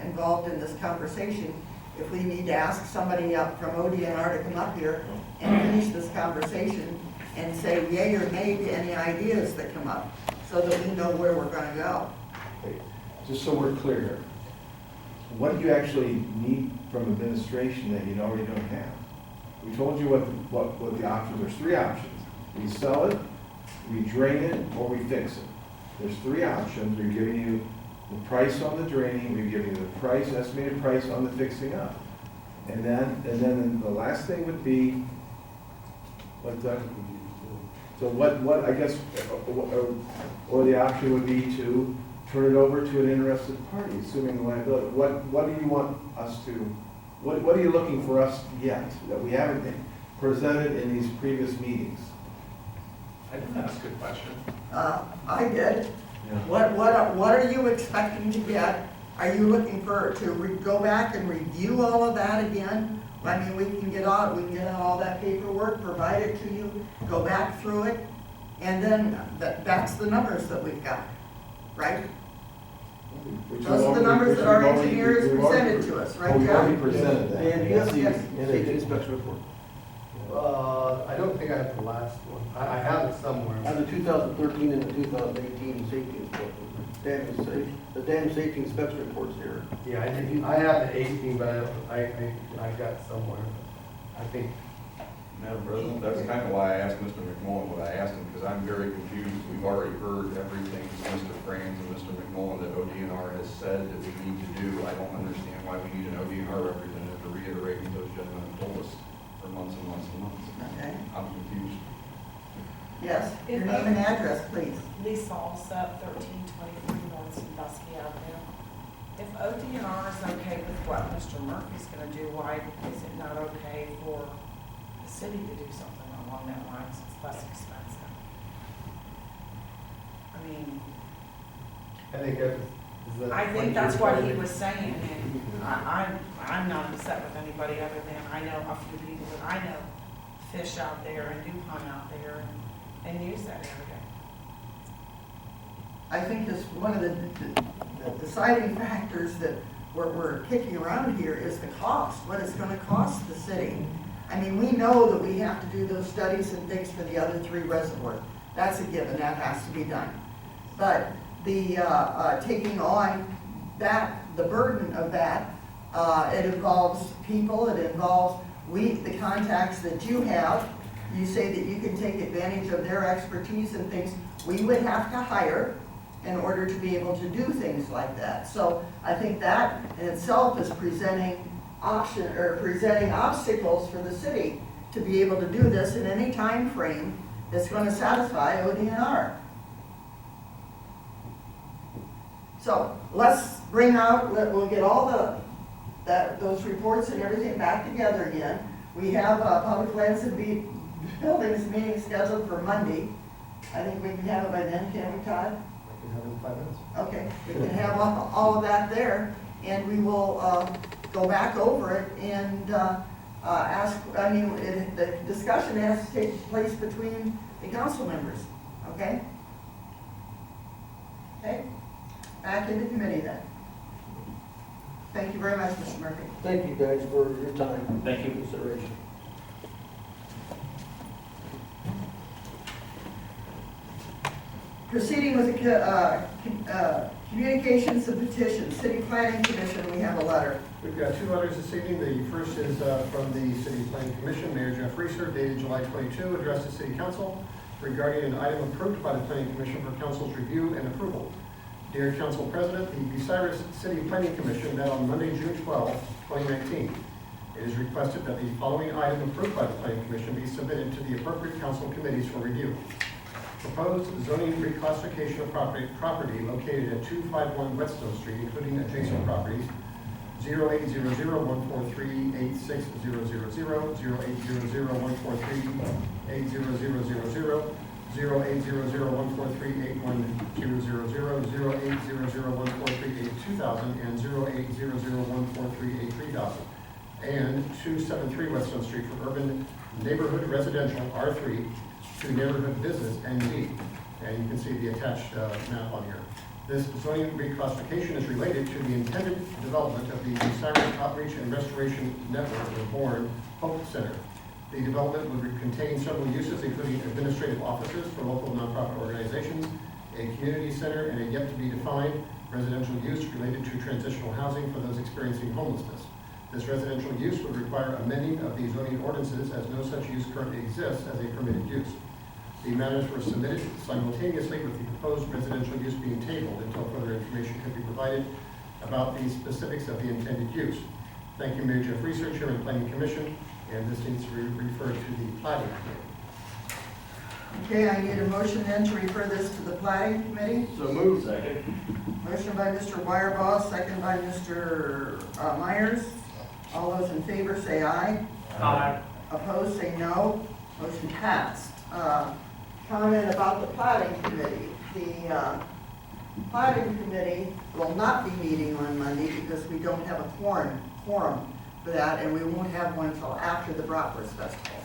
involved in this conversation. If we need to ask somebody up from ODNR to come up here and finish this conversation and say yay or nay to any ideas that come up, so that we know where we're gonna go. Okay, just so we're clear, what do you actually need from administration that you already don't have? We told you what the options, there's 3 options. We sell it, we drain it, or we fix it. There's 3 options. We're giving you the price on the draining, we're giving you the price, estimated price on the fixing up. And then the last thing would be, so what, I guess, or the option would be to turn it over to an interested party, assuming the liability. What do you want us to, what are you looking for us to get that we haven't presented in these previous meetings? I didn't ask a question. I did. What are you expecting to get? Are you looking to go back and review all of that again? I mean, we can get out all that paperwork, provide it to you, go back through it, and then that's the numbers that we've got, right? Those are the numbers that our engineers presented to us, right, We've already Jeff? presented that. And you have the Yes. safety inspection report. I don't think I have the last one. I have it somewhere. I have the 2013 and the 2018 safety inspection. The dam safety inspection reports here. Yeah, I have the 18, but I got somewhere. I think, Madam President, that's kind of why I asked Mr. McMullen what I asked him, because I'm very confused. We've already heard everything from Mr. Franz and Mr. McMullen that ODNR has said that we need to do. I don't understand why we need an ODNR representative to reiterate what those gentlemen have told us for months and months and months. Okay, I'm confused. yes, your name and address, please. Lisa Alsop, 1323 North Sandusky Avenue. If ODNR is okay with what Mr. Murphy's gonna do, why is it not okay for the city to do something along that lines? It's less expensive. I mean, I think I think that's what he was saying, and I'm not upset with anybody other than I know a few people that I know fish out there and do hunt out there and use that area. I think is one of the deciding factors that we're kicking around here is the cost, what it's gonna cost the city. I mean, we know that we have to do those studies and things for the other 3 reservoirs. That's a given, that has to be done. But the, taking on that, the burden of that, it involves people, it involves the contacts that you have, you say that you can take advantage of their expertise and things we would have to hire in order to be able to do things like that. So I think that in itself is presenting obstacles for the city to be able to do this in any time frame that's going to satisfy ODNR. So let's we'll get all those reports and everything back together again. We have a public lands and buildings meeting scheduled for Monday. I think we can have it by then, can we, Todd? I can have it in 5 minutes. Okay, we can have all of that there, and we will go back over it and the discussion has to take place between the council members, okay? Okay, back into committee then. Thank you very much, Mr. Murphy. Thank you guys for your time. Thank you. Consideration. Proceeding with the communications and petitions, City Planning Commission, we have a letter. We've got 2 letters this evening. The first is from the City Planning Commission, Mayor Jeff Reeser, dated July 22, addressed to City Council regarding an item approved by the Planning Commission for Council's review and approval. Dear Council President, the Bucyrus City Planning Commission met on Monday, June 12, 2019. It is requested that the following item approved by the Planning Commission be submitted to the appropriate council committees for review. Proposed zoning reclassification of property located at 251 Whetstone Street, including adjacent properties, 0800-143-86000, 0800-143-80000, 0800-143-81000, 0800-143-82000, and 0800-143-83000, and 273 Whetstone Street for urban neighborhood residential R3 to neighborhood business ND. And you can see the attached map on here. This zoning reclassification is related to the intended development of the Bucyrus Outreach and Restoration Network, or BORN, Hope Center. The development would contain several uses, including administrative offices for local nonprofit organizations, a community center, and a yet-to-be-defined residential use related to transitional housing for those experiencing homelessness. This residential use would require amending of the zoning ordinances, as no such use currently exists as a permitted use. The matters were submitted simultaneously with the proposed residential use being tabled until further information could be provided about the specifics of the intended use. Thank you, Mayor Jeff Reeser, Chairman Planning Commission, and this needs to be referred to the Planning Committee. Okay, I need a motion then to refer this to the Planning Committee. So moved. Second. Motion by Mr. Wirebaugh, second by Mr. Myers. All those in favor say aye. Aye. Opposed, say no. Motion passed. Comment about the Planning Committee. The Planning Committee will not be meeting on Monday because we don't have a quorum for that, and we won't have one until after the Bratwurst Festival.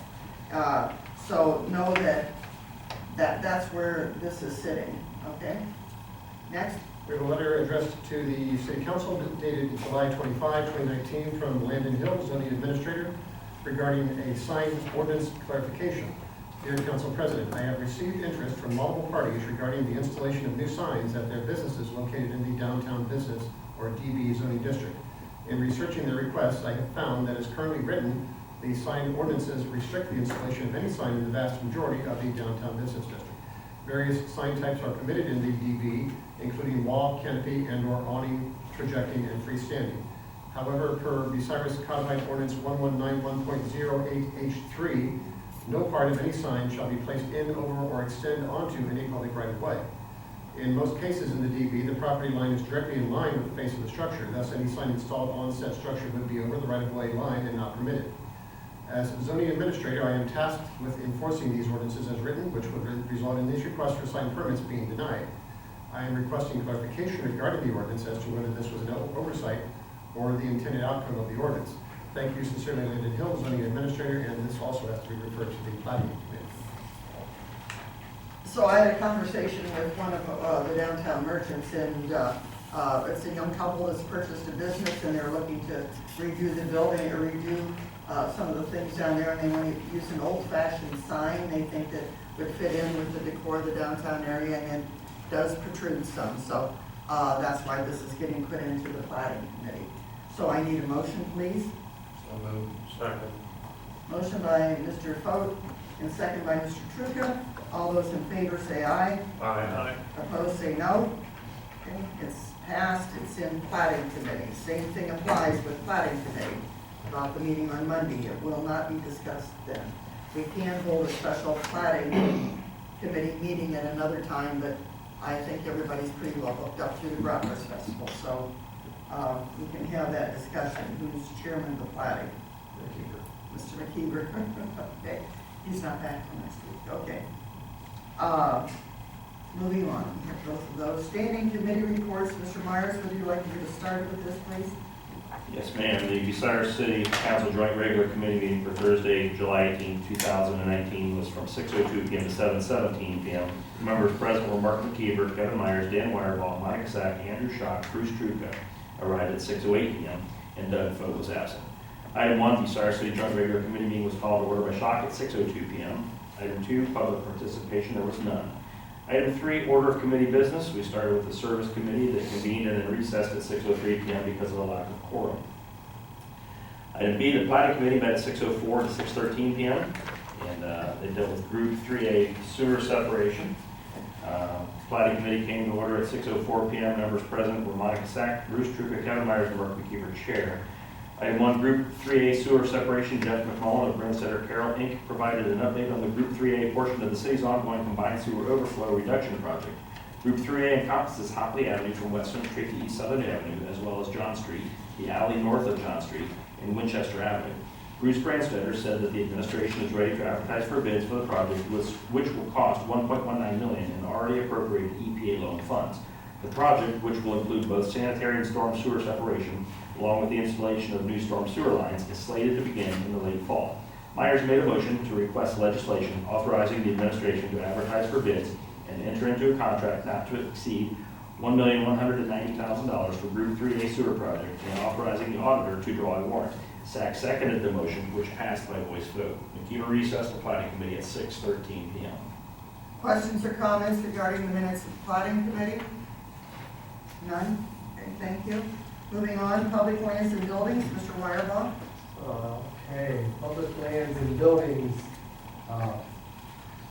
So know that's where this is sitting, okay? Next. We have a letter addressed to the City Council dated July 25, 2019 from Landon Hill, zoning administrator, regarding a sign ordinance clarification. Dear Council President, I have received interest from multiple parties regarding the installation of new signs at their businesses located in the downtown business or DB zoning district. In researching their requests, I have found that as currently written, the sign ordinances restrict the installation of any sign in the vast majority of the downtown business district. Various sign types are permitted in the DB, including wall, canopy, and/or awning, projecting, and freestanding. However, per Bucyrus Codified Ordinance 1191.08H3, no part of any sign shall be placed in, over, or extend onto any public right-of-way. In most cases in the DB, the property line is directly in line with the face of the structure, thus any sign installed on said structure would be over the right-of-way line and not permitted. As zoning administrator, I am tasked with enforcing these ordinances as written, which would result in these requests for sign permits being denied. I am requesting clarification regarding the ordinance as to whether this was an oversight or the intended outcome of the ordinance. Thank you sincerely, Landon Hill, zoning administrator, and this also has to be referred to the planning committee. So I had a conversation with one of the downtown merchants, and it's a young couple that's purchased a business, and they're looking to redo the building or redo some of the things down there, and they want to use an old-fashioned sign they think that would fit in with the decor of the downtown area, and it does protrude some. So that's why this is getting put into the planning committee. So I need a motion, please. So moved. Second. Motion by Mr. Foat, and second by Mr. Truca. All those in favor say aye. Aye. Opposed, say no. Okay, it's passed, it's in plating committee. Same thing applies with plating committee about the meeting on Monday. It will not be discussed then. We can hold a special plating committee meeting at another time, but I think everybody's pretty well booked up through the Breakfast Festival, so we can have that discussion. Who's chairman of the plating? Mr. McKeever. Okay, he's not back till next week. Okay. Moving on, we have both of those. Standing committee reports. Mr. Myers, would you like to get us started with this, please? Yes, ma'am. The Bucyrus City Council Joint Regular Committee meeting for Thursday, July 18, 2019 was from 6:02 p.m. to 7:17 p.m. The members present were Mark McKeever, Kevin Myers, Dan Wireball, Monica Sack, Andrew Schock, Bruce Truca, arrived at 6:08 p.m., and Doug Foe was absent. Item 1, Bucyrus City Joint Regular Committee meeting was called to order by Schock at 6:02 p.m. Item 2, public participation, there was none. Item 3, order of committee business. We started with the service committee that convened and then recessed at 6:03 p.m. because of a lack of quorum. Item B, the planning committee met at 6:04 to 6:13 p.m. and they dealt with Group 3A sewer separation. Planning committee came to order at 6:04 p.m. Members present were Monica Sack, Bruce Truca, Kevin Myers, and Mark McKeever, chair. Item 1, Group 3A sewer separation. Jeff McMullen of Brandsetter Carroll Inc. provided an update on the Group 3A portion of the city's ongoing combined sewer overflow reduction project. Group 3A encompasses Hopley Avenue from Western Street to East Southern Avenue, as well as John Street, the alley north of John Street, and Winchester Avenue. Bruce Brandstetter said that the administration is ready to advertise for bids for the project, which will cost $1.19 million in already appropriated EPA loan funds. The project, which will include both sanitary and storm sewer separation, along with the installation of new storm sewer lines, is slated to begin in the late fall. Myers made a motion to request legislation authorizing the administration to advertise for bids and enter into a contract not to exceed $1,190,000 for Group 3A sewer project and authorizing the auditor to draw a warrant. Sack seconded the motion, which passed by voice vote. McKeever recessed the planning committee at 6:13 p.m. Questions or comments regarding the minutes of the plotting committee? None? Okay, thank you. Moving on, public lands and buildings, Mr. Wireball. Okay, public lands and buildings,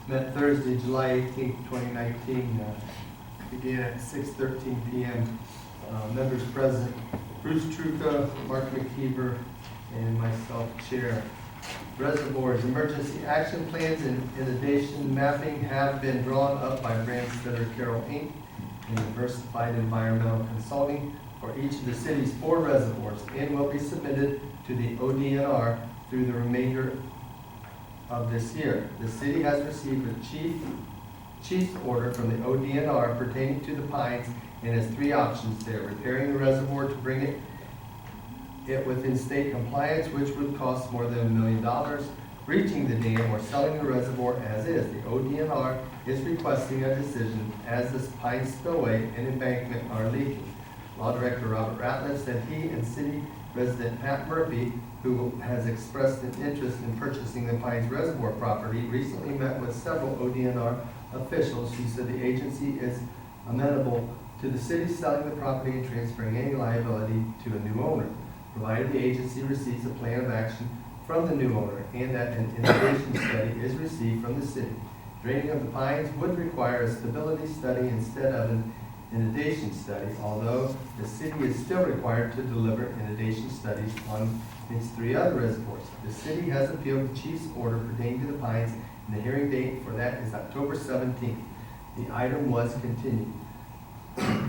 met Thursday, July 18th, 2019, began at 6:13 p.m. Members present, Bruce Truca, Mark McKeever, and myself, Chair. Reservoirs, emergency action plans, and inundation mapping have been drawn up by Brandsetter Carroll Inc. and Diversified Environmental Consulting for each of the city's 4 reservoirs and will be submitted to the ODNR through the remainder of this year. The city has received a chief's order from the ODNR pertaining to the Pines and has 3 options there: repairing the reservoir to bring it within state compliance, which would cost more than $1 million, reaching the dam, or selling the reservoir as is. The ODNR is requesting a decision as the Pines spillway and embankment are leaking. Law Director Robert Ratliff said he and city resident Pat Murphy, who has expressed an interest in purchasing the Pines Reservoir property, recently met with several ODNR officials who said the agency is amenable to the city selling the property and transferring any liability to a new owner, provided the agency receives a plan of action from the new owner and that an inundation study is received from the city. Draining of the Pines would require a stability study instead of an inundation study, although the city is still required to deliver inundation studies on its 3 other reservoirs. The city has appealed the chief's order pertaining to the Pines, and the hearing date for that is October 17th. The item was continued.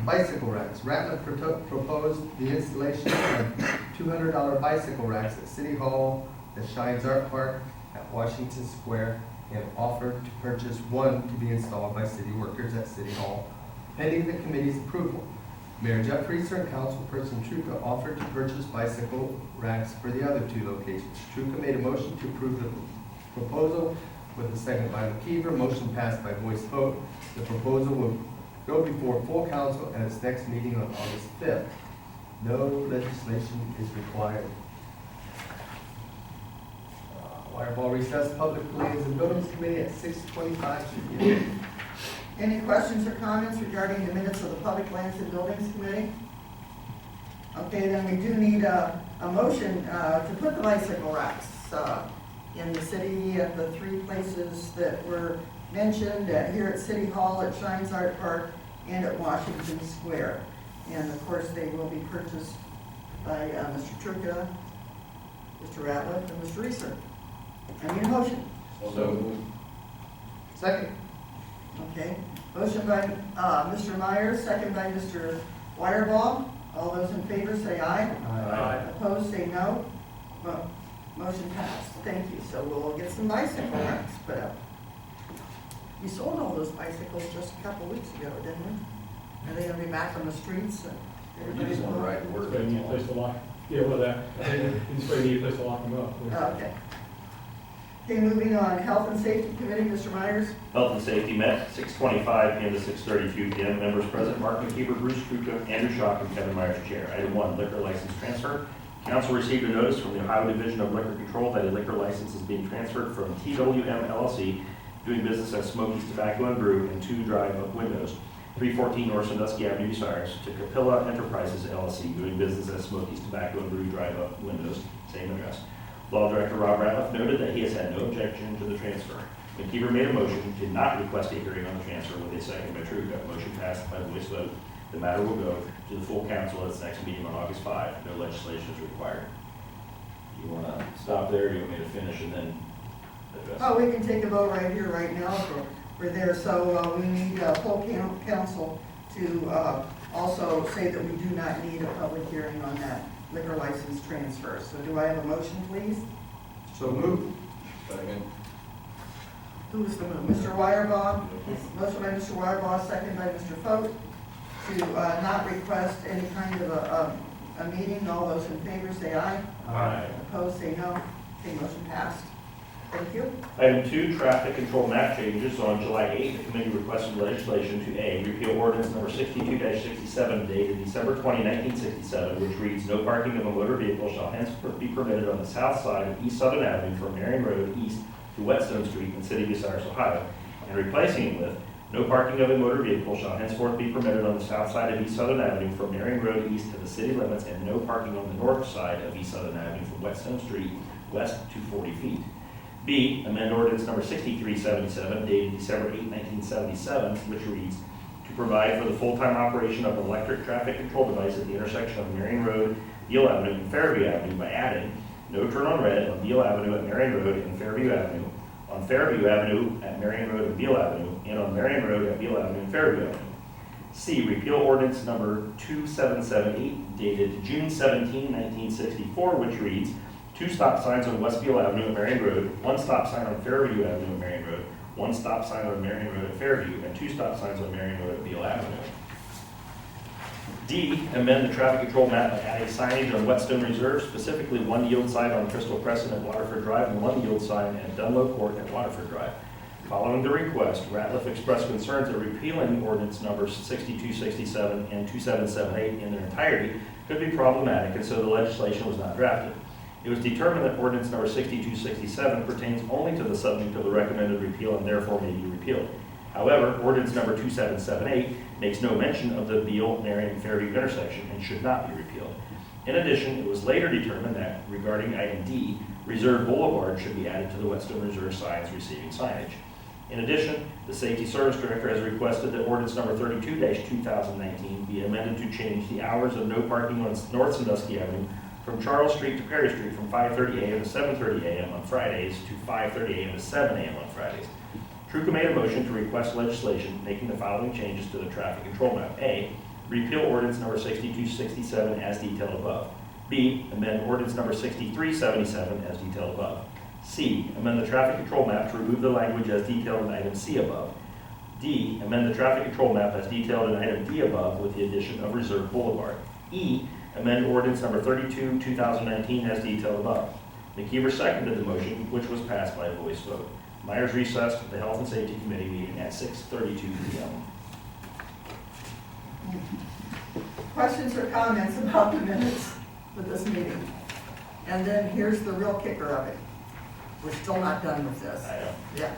Bicycle racks. Ratliff proposed the installation of $200 bicycle racks at City Hall, the Shines Art Park, at Washington Square, and offered to purchase 1 to be installed by city workers at City Hall, pending the committee's approval. Mayor Jeff Reeser and Councilperson Truca offered to purchase bicycle racks for the other 2 locations. Truca made a motion to approve the proposal with a second by McKeever. Motion passed by voice vote. The proposal will go before full council at its next meeting on August 5th. No legislation is required. Wireball recess, Public Lands and Buildings Committee at 6:25 p.m. Any questions or comments regarding the minutes of the Public Lands and Buildings Committee? Okay, then we do need a motion to put the bicycle racks in the city at the 3 places that were mentioned, here at City Hall, at Shines Art Park, and at Washington Square. And of course, they will be purchased by Mr. Truca, Mr. Ratliff, and Mr. Reeser. I need a motion. So, Second. Okay, motion by Mr. Myers, second by Mr. Wireball. All those in favor say aye. Aye. Opposed, say no. Motion passed. Thank you. So we'll get some bicycle racks put up. We sold all those bicycles just a couple weeks ago, didn't we? Are they gonna be back on the streets? you just want the right It's word. gonna need a place to lock, yeah, well, that, it's gonna need a place to lock them up. Okay. Okay, moving on. Health and Safety Committee, Mr. Myers. Health and Safety met 6:25 PM to 6:32 PM. Members present, Mark McKeever, Bruce Truca, Andrew Schock, and Kevin Myers, Chair. Item 1, liquor license transfer. Council received a notice from the Ohio Division of Liquor Control that a liquor license is being transferred from TWM LLC, doing business as Smoky's Tobacco and Brew, and 2 Drive-Up Windows, 314 North Sandusky Avenue, Bucyrus, to Capilla Enterprises LLC, doing business as Smoky's Tobacco and Brew, Drive-Up Windows, same address. Law Director Rob Ratliff noted that he has had no objection to the transfer. McKeever made a motion, did not request a hearing on the transfer, with a second by Truca. Motion passed by voice vote. The matter will go to the full council at its next meeting on August 5. No legislation is required. Do you want to stop there, or do you want me to finish and then address? Oh, we can take a vote right here, right now, we're there. So we need full council to also say that we do not need a public hearing on that liquor license transfer. So do I have a motion, please? So moved. Second. Who was the move? Mr. Wireball? Motion by Mr. Wireball, second by Mr. Foat, to not request any kind of a meeting. All those in favor say aye. Aye. Opposed, say no. Okay, motion passed. Thank you. Item 2, traffic control map changes. On July 8th, the committee requested legislation to A, repeal ordinance number 62-67 dated December 20, 1967, which reads, no parking of a motor vehicle shall henceforth be permitted on the south side of East Southern Avenue from Marion Road east to Whetstone Street in the city of Bucyrus, Ohio, and replacing it with, no parking of a motor vehicle shall henceforth be permitted on the south side of East Southern Avenue from Marion Road east to the city limits, and no parking on the north side of East Southern Avenue from Whetstone Street west to 40 feet. B, amend ordinance number 6377 dated December 8, 1977, which reads, to provide for the full-time operation of an electric traffic control device at the intersection of Marion Road, Beale Avenue, and Fairview Avenue by adding, no turn on red on Beale Avenue at Marion Road and Fairview Avenue, on Fairview Avenue at Marion Road and Beale Avenue, and on Marion Road at Beale Avenue and Fairview Avenue. C, repeal ordinance number 2778 dated June 17, 1964, which reads, 2 stop signs on West Beale Avenue at Marion Road, 1 stop sign on Fairview Avenue at Marion Road, 1 stop sign on Marion Road at Fairview, and 2 stop signs on Marion Road at Beale Avenue. D, amend the traffic control map by adding signage on Whetstone Reserve, specifically 1 yield sign on Crystal Crescent at Waterford Drive and 1 yield sign at Dunlow Court at Waterford Drive. Following the request, Ratliff expressed concerns that repealing ordinance numbers 6267 and 2778 in their entirety could be problematic, and so the legislation was not drafted. It was determined that ordinance number 6267 pertains only to the subject of the recommended repeal and therefore may be repealed. However, ordinance number 2778 makes no mention of the Beale, Marion, and Fairview intersection and should not be repealed. In addition, it was later determined that, regarding item D, Reserve Boulevard should be added to the Whetstone Reserve signs receiving signage. In addition, the Safety Service Director has requested that ordinance number 32-2019 be amended to change the hours of no parking on North Sandusky Avenue from Charles Street to Perry Street from 5:30 a.m. to 7:30 a.m. on Fridays to 5:30 a.m. to 7 a.m. on Fridays. Truca made a motion to request legislation making the following changes to the traffic control map. A, repeal ordinance number 6267 as detailed above. B, amend ordinance number 6377 as detailed above. C, amend the traffic control map to remove the language as detailed in item C above. D, amend the traffic control map as detailed in item D above with the addition of Reserve Boulevard. E, amend ordinance number 32-2019 as detailed above. McKeever seconded the motion, which was passed by a voice vote. Myers recessed the Health and Safety Committee meeting at 6:32 p.m. Questions or comments about the minutes for this meeting? And then here's the real kicker of it. We're still not done with this. I know. Yeah.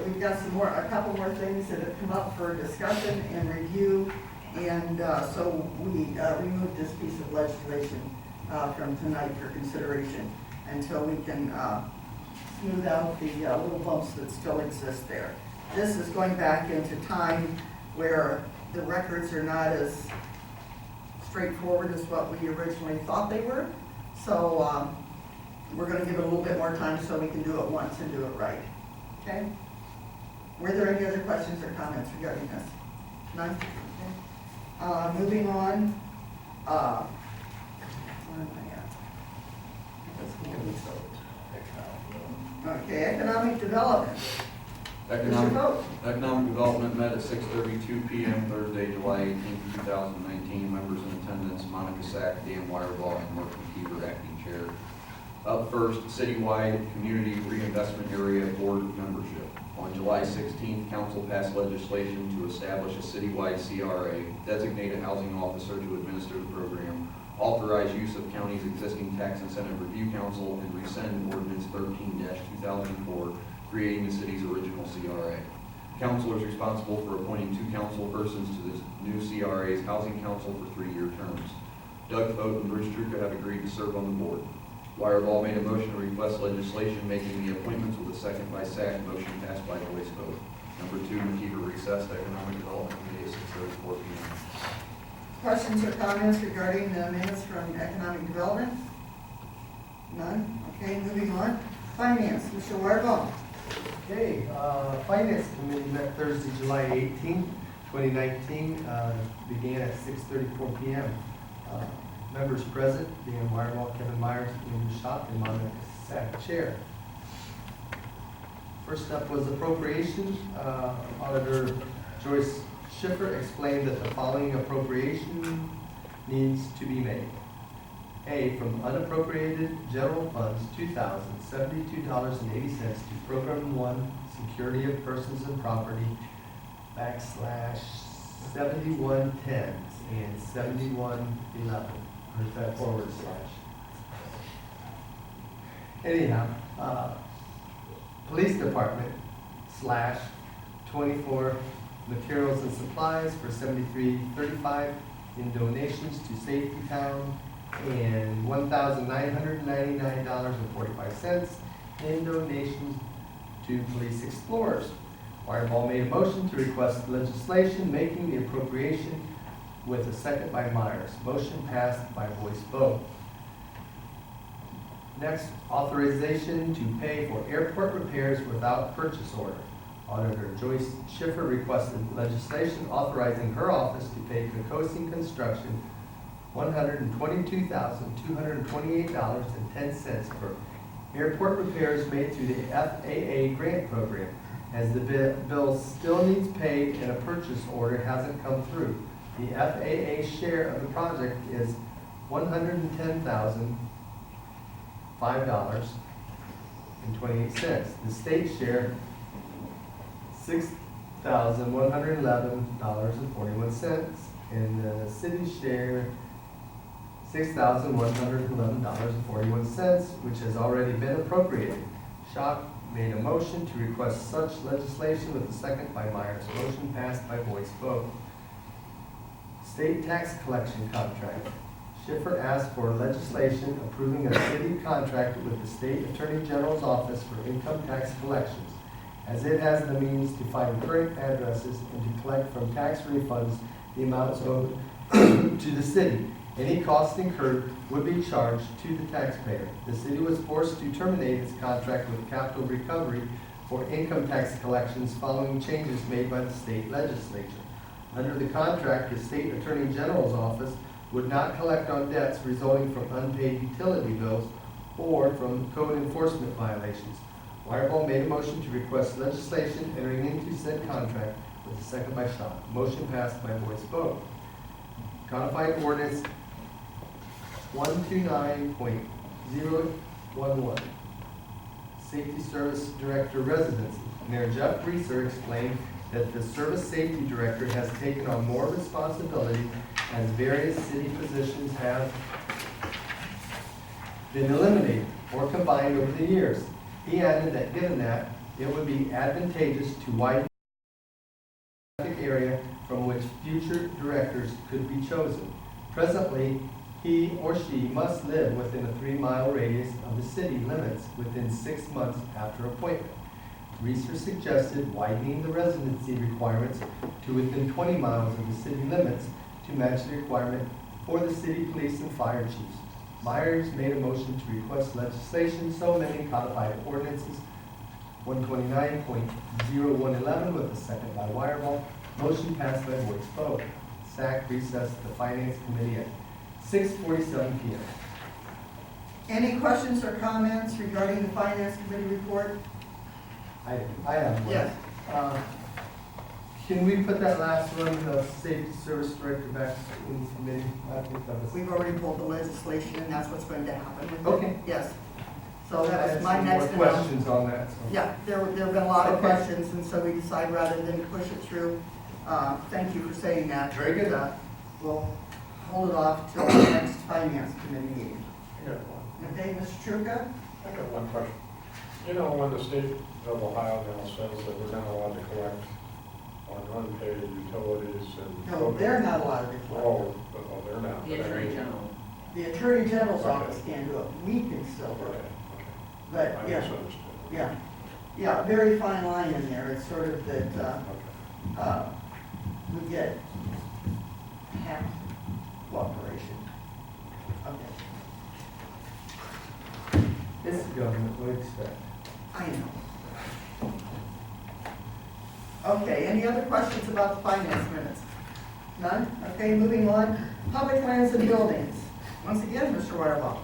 We've got a couple more things that have come up for discussion and review. And so we removed this piece of legislation from tonight for consideration until we can smooth out the little bumps that still exist there. This is going back into time where the records are not as straightforward as what we originally thought they were. So we're going to give it a little bit more time so we can do it once and do it right. Okay? Were there any other questions or comments regarding this? None? Okay. Moving on. Where am I at? Okay, economic development. What's your vote? Economic Development met at 6:32 PM Thursday, July 18, 2019. Members in attendance, Monica Sack, Dan Wireball, and Mark McKeever, acting chair. Up first, citywide community reinvestment area board membership. On July 16th, council passed legislation to establish a citywide CRA, designate a housing officer to administer the program, authorize use of county's existing tax incentive review council, and rescind ordinance 13-2004, creating the city's original CRA. Council is responsible for appointing 2 council persons to the new CRA's housing council for 3-year terms. Doug Fote and Bruce Truca have agreed to serve on the board. Wireball made a motion to request legislation making the appointments with a second by Sack. Motion passed by voice vote. Number 2, McKeever recessed. Economic Development Committee at 6:34 p.m. Questions or comments regarding the minutes from economic development? None? Okay, moving on. Finance, Mr. Wireball. Okay, Finance Committee met Thursday, July 18, 2019, began at 6:34 p.m. Members present, Dan Wireball, Kevin Myers, Andrew Schott, and Monica Sack, chair. First up was appropriation. Auditor Joyce Schiffer explained that the following appropriation needs to be made. A, from unappropriated general funds, $2,072.80 to Program 1, Security of Persons and Property, /7110 and 7111. Or is that forward slash? Anyhow, Police Department /24 Materials and Supplies for $73.35 in donations to Safety Town, and $1,999.45 in donations to Police Explorers. Wireball made a motion to request legislation making the appropriation with a second by Myers. Motion passed by voice vote. Next, authorization to pay for airport repairs without purchase order. Auditor Joyce Schiffer requested legislation authorizing her office to pay Kokosing Construction $122,228.10 for airport repairs made through the FAA grant program, as the bill still needs paid and a purchase order hasn't come through. The FAA share of the project is $110,005.28. The state share, $6,111.41, and the city share, $6,111.41, which has already been appropriated. Schock made a motion to request such legislation with a second by Myers. Motion passed by voice vote. State tax collection contract. Schiffer asked for legislation approving a city contract with the State Attorney General's Office for income tax collections, as it has the means to find current addresses and to collect from tax refunds the amounts owed to the city. Any cost incurred would be charged to the taxpayer. The city was forced to terminate its contract with Capital Recovery for income tax collections following changes made by the state legislature. Under the contract, the State Attorney General's Office would not collect on debts resulting from unpaid utility bills or from code enforcement violations. Wireball made a motion to request legislation entering into said contract with a second by Schott. Motion passed by voice vote. Codified Ordinance 129.011. Safety Service Director Residency. Mayor Jeff Reeser explained that the Service Safety Director has taken on more responsibility as various city positions have been eliminated or combined over the years. He added that given that, it would be advantageous to widen the area from which future directors could be chosen. Presently, he or she must live within a 3-mile radius of the city limits within 6 months after appointment. Research suggested widening the residency requirements to within 20 miles of the city limits to match the requirement for the city police and fire chiefs. Myers made a motion to request legislation so amending codified ordinances 129.0111 with a second by Wireball. Motion passed by voice vote. SAC recessed the Finance Committee at 6:47 p.m. Any questions or comments regarding the Finance Committee report? I have one. Yes. Can we put that last one, the Safety Service Director, back in committee? I think that was. We've already pulled the legislation, and that's what's going to happen with it. Okay. Yes. So I that had was my some next more announcement. questions on that, so. Yeah, there have been a lot of Okay. questions, and so we decided rather than push it through, thank you for saying that. Very good. We'll hold it off till the next Finance Committee meeting. I got one. Okay, Mr. Truca? I got one question. You know, when the state of Ohio now says that we're not allowed to collect on unpaid utilities and. No, they're not allowed to collect. Oh, they're not. The Attorney General. The Attorney General's Okay. office can do it. We can still do Okay, it. okay. But, I yeah, misunderstood. yeah, very fine line in there. It's sort of that, Okay. we get half cooperation. Okay, It's the government, what do you expect? I know. Okay, any other questions about the finance minutes? None? Okay, moving on. Public lands and buildings. Once again, Mr. Wireball.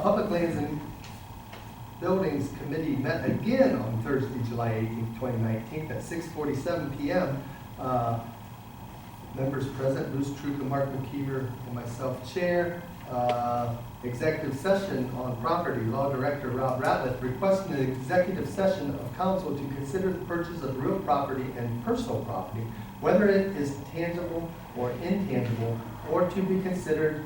Public Lands and Buildings Committee met again on Thursday, July 18th, 2019 at 6:47 p.m. Members present, Bruce Truca, Mark McKeever, and myself, Chair. Executive session on property, Law Director Rob Ratliff requested an executive session of council to consider the purchase of real property and personal property, whether it is tangible or intangible, or to be considered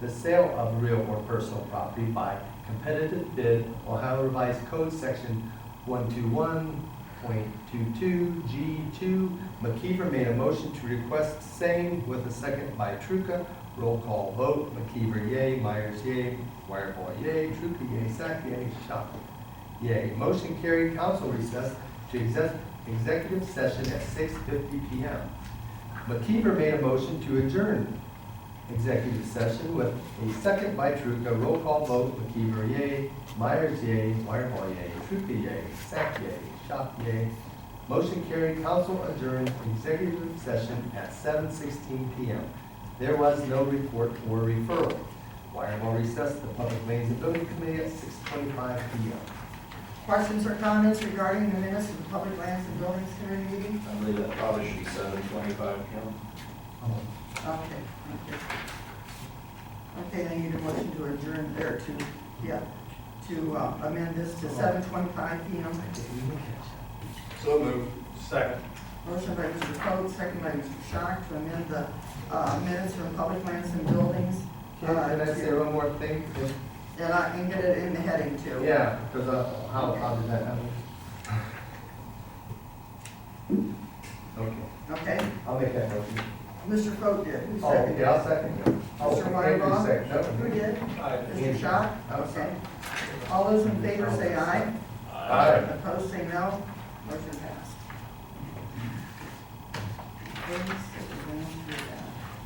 the sale of real or personal property by competitive bid, Ohio Revised Code Section 121.22G2. McKeever made a motion to request same with a second by Truca. Roll call vote, McKeever yay, Myers yay, Wireball yay, Truca yay, Sack yay, Shock yay. Motion carried, council recess to executive session at 6:50 p.m. McKeever made a motion to adjourn executive session with a second by Truca. Roll call vote, McKeever yay, Myers yay, Wireball yay, Truca yay, Sack yay, Shock yay. Motion carried, council adjourned executive session at 7:16 p.m. There was no report or referral. Wireball recessed the Public Lands and Building Committee at 6:25 p.m. Questions or comments regarding the minutes of the Public Lands and Buildings Committee meeting? I believe that probably should be 7:25, Okay. Okay, I need a motion to adjourn there to amend this to 7:25 p.m. So moved. Second. Motion by Mr. Code, second by Mr. Schock to amend the minutes from Public Lands and Buildings. Can I say one more thing? And get it in the heading too. Yeah, because how did that happen? Okay, Okay, I'll make that motion. Mr. Code did. Who Oh, seconded? okay, I'll second it. Oh, Mr. Andrew Wireball? second. No, Who did? Mr. Andrew. Schock? Okay. All those in favor say aye. Aye. Opposed, say no. Motion passed.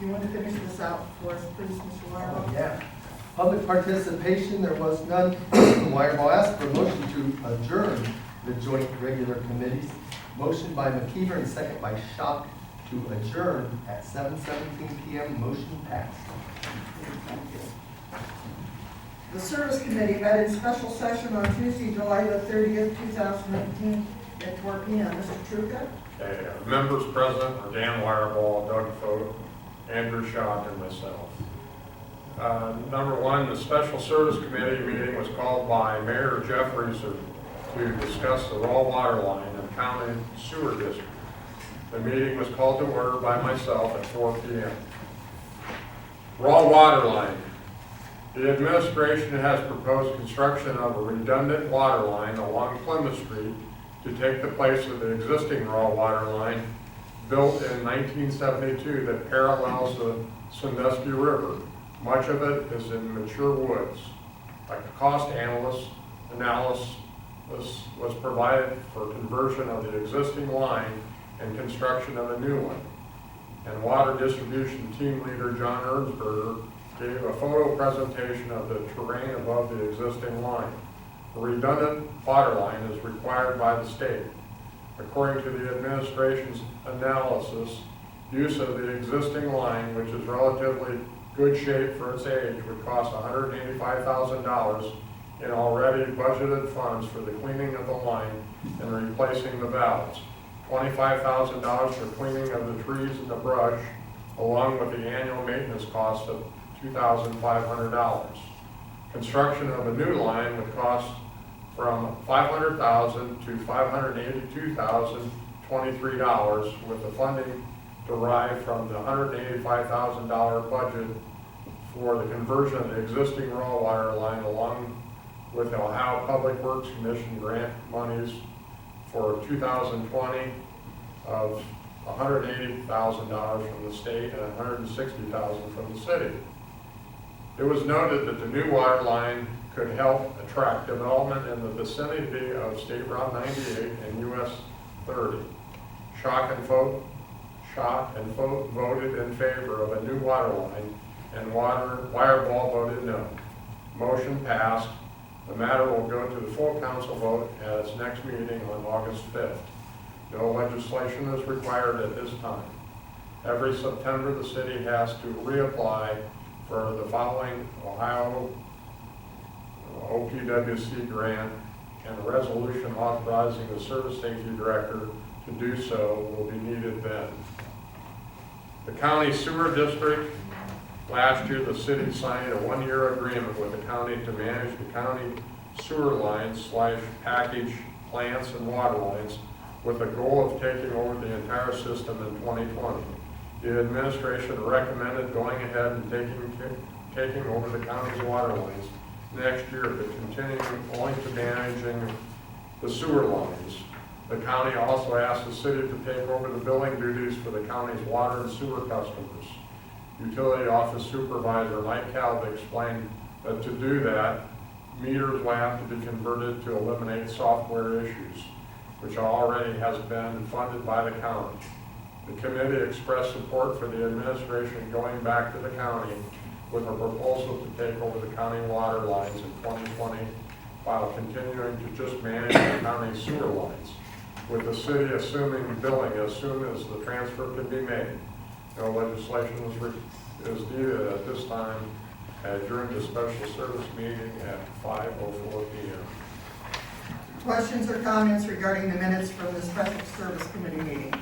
You want to finish this out for us, please, Mr. Wireball? Yeah. Public participation, there was none. Wireball asked for a motion to adjourn the joint regular committees. Motion by McKeever and second by Schock to adjourn at 7:17 p.m. Motion passed. Thank you. The Service Committee met in special session on Tuesday, July the 30th, 2019, at 4 p.m. Mr. Truca? Okay, members present are Dan Wireball, Doug Fote, Andrew Schock, and myself. Number one, the Special Service Committee meeting was called by Mayor Jeffries to discuss the raw water line and county sewer district. The meeting was called to order by myself at 4 p.m. Raw water line. The administration has proposed construction of a redundant water line along Plymouth Street to take the place of the existing raw water line built in 1972 that parallels the Sandusky River. Much of it is in mature woods. A cost analysis was provided for conversion of the existing line and construction of a new one. And Water Distribution Team Leader John Ernsberger gave a photo presentation of the terrain above the existing line. A redundant water line is required by the state. According to the administration's analysis, use of the existing line, which is relatively good shape for its age, would cost $185,000 in already budgeted funds for the cleaning of the line and replacing the valves. $25,000 for cleaning of the trees and the brush, along with the annual maintenance cost of $2,500. Construction of a new line would cost from $500,000 to $582,023, with the funding derived from the $185,000 budget for the conversion of the existing raw water line, along with the Ohio Public Works Commission grant monies for 2020 of $180,000 from the state and $160,000 from the city. It was noted that the new water line could help attract development in the vicinity of State Route 98 and US 30. Shock and vote voted in favor of a new water line, and Wireball voted no. Motion passed. The matter will go to the full council vote at its next meeting on August 5th. No legislation is required at this time. Every September, the city has to reapply for the following Ohio OPWC grant, and a resolution authorizing the service safety director to do so will be needed then. The county sewer district, last year the city signed a one-year agreement with the county to manage the county sewer lines / package plants and water lines, with the goal of taking over the entire system in 2020. The administration recommended going ahead and taking over the county's water lines next year, but continuing only to managing the sewer lines. The county also asked the city to take over the billing duties for the county's water and sewer customers. Utility Office Supervisor Mike Calva explained that to do that, meters will have to be converted to eliminate software issues, which already has been funded by the county. The committee expressed support for the administration going back to the county with a proposal to take over the county water lines in 2020 while continuing to just manage the county sewer lines, with the city assuming billing as soon as the transfer can be made. No legislation is needed at this time during the special service meeting at 5:04 p.m. Questions or comments regarding the minutes from the special service committee meeting?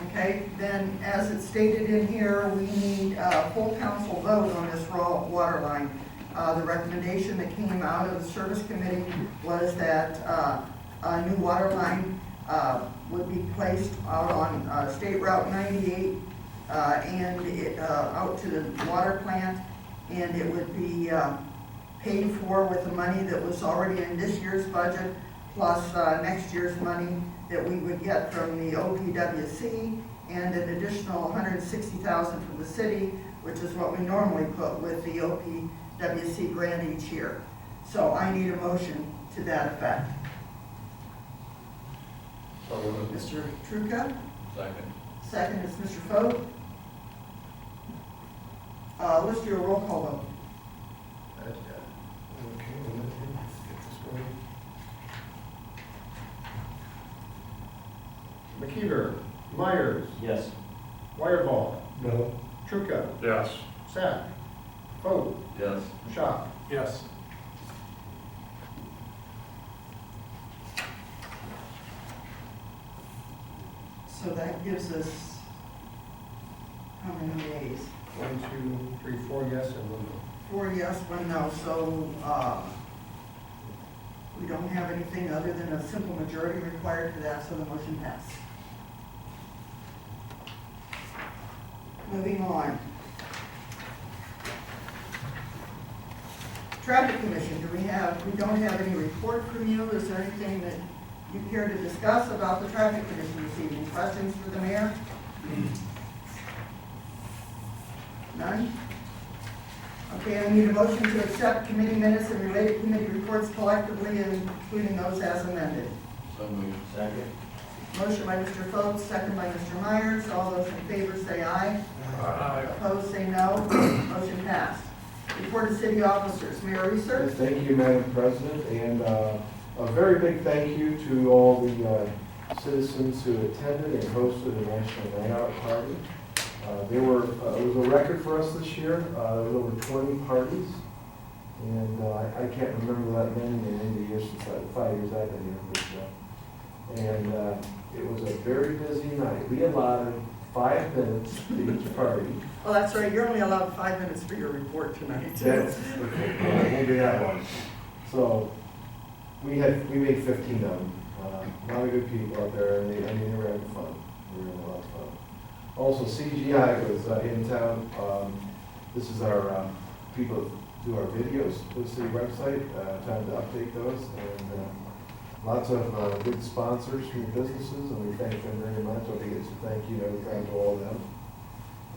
Okay, then as it's stated in here, we need a full council vote on this raw water line. The recommendation that came out of the service committee was that a new water line would be placed out on State Route 98 and out to the water plant, and it would be paid for with the money that was already in this year's budget, plus next year's money that we would get from the OPWC, and an additional $160,000 from the city, which is what we normally put with the OPWC grant each year. So I need a motion to that effect. So moved. Mr. Truca, Second. second is Mr. Foat. Let's do a roll call vote. Okay, let me get this going. McKeever, Myers, Yes. Wireball, No. Truca, Yes. Sack, Foote, Yes. Shock. Yes. So that gives us how many days? 1, 2, 3, 4 yes and 1 no. 4 yes, 1 no, so we don't have anything other than a simple majority required for that, so the motion passed. Moving on. Traffic Commission, we don't have any report from you. Is there anything that you care to discuss about the Traffic Commission this evening? Questions for the mayor? None? Okay, I need a motion to accept committee minutes and related committee reports collectively, including those as amended. So moved. Second. Motion by Mr. Foltz, second by Mr. Myers. All those in favor say aye. Aye. Opposed, say no. Motion passed. Report to city officers. Mayor Research. Yes, thank you, Madam President, and a very big thank you to all the citizens who attended and hosted a National Night Out party. It was a record for us this year. There was over 20 parties, and I can't remember that many in any years since 5 years I've been here. And it was a very busy night. We allotted 5 minutes to each party. Oh, that's right. You're only allowed 5 minutes for your report tonight, too. That's, okay, we'll do that one. So, we made 15 of them. A lot of good people out there, and they were having fun. We were having a lot of fun. Also, CGI was in town. This is our people who do our videos for the city website. Time to update those, and lots of good sponsors from businesses, and we thank them very much. I think it's a thank you every time to all of them.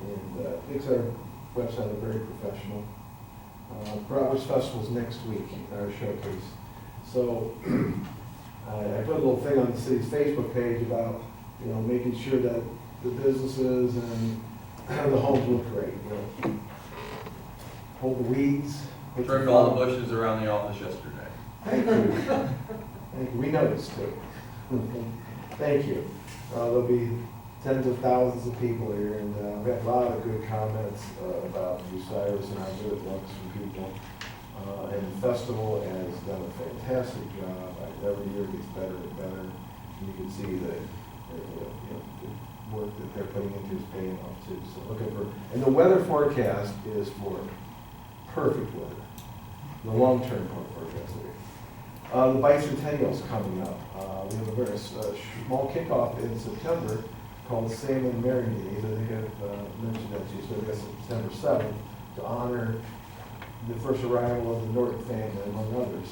And makes our website a very professional. Browers Festival's next week, our showcase. So I put a little thing on the city's Facebook page about, making sure that the businesses and the homes look great, Hold the weeds. Trimmed all the bushes around the office yesterday. Thank you. Thank you. We noticed too. Thank you. There'll be tens of thousands of people here, and we have a lot of good comments about Bucyrus and how good it looks from people. And the festival has done a fantastic job. Every year it gets better and better. And you can see that the work that they're putting into is paying off too. So looking for, and the weather forecast is for perfect weather. The long-term forecast. The bicentennial's coming up. We have a very small kickoff in September called Salmon Mary Days. I think I've mentioned that to you. So that's September 7th to honor the first arrival of the Norton family, among others.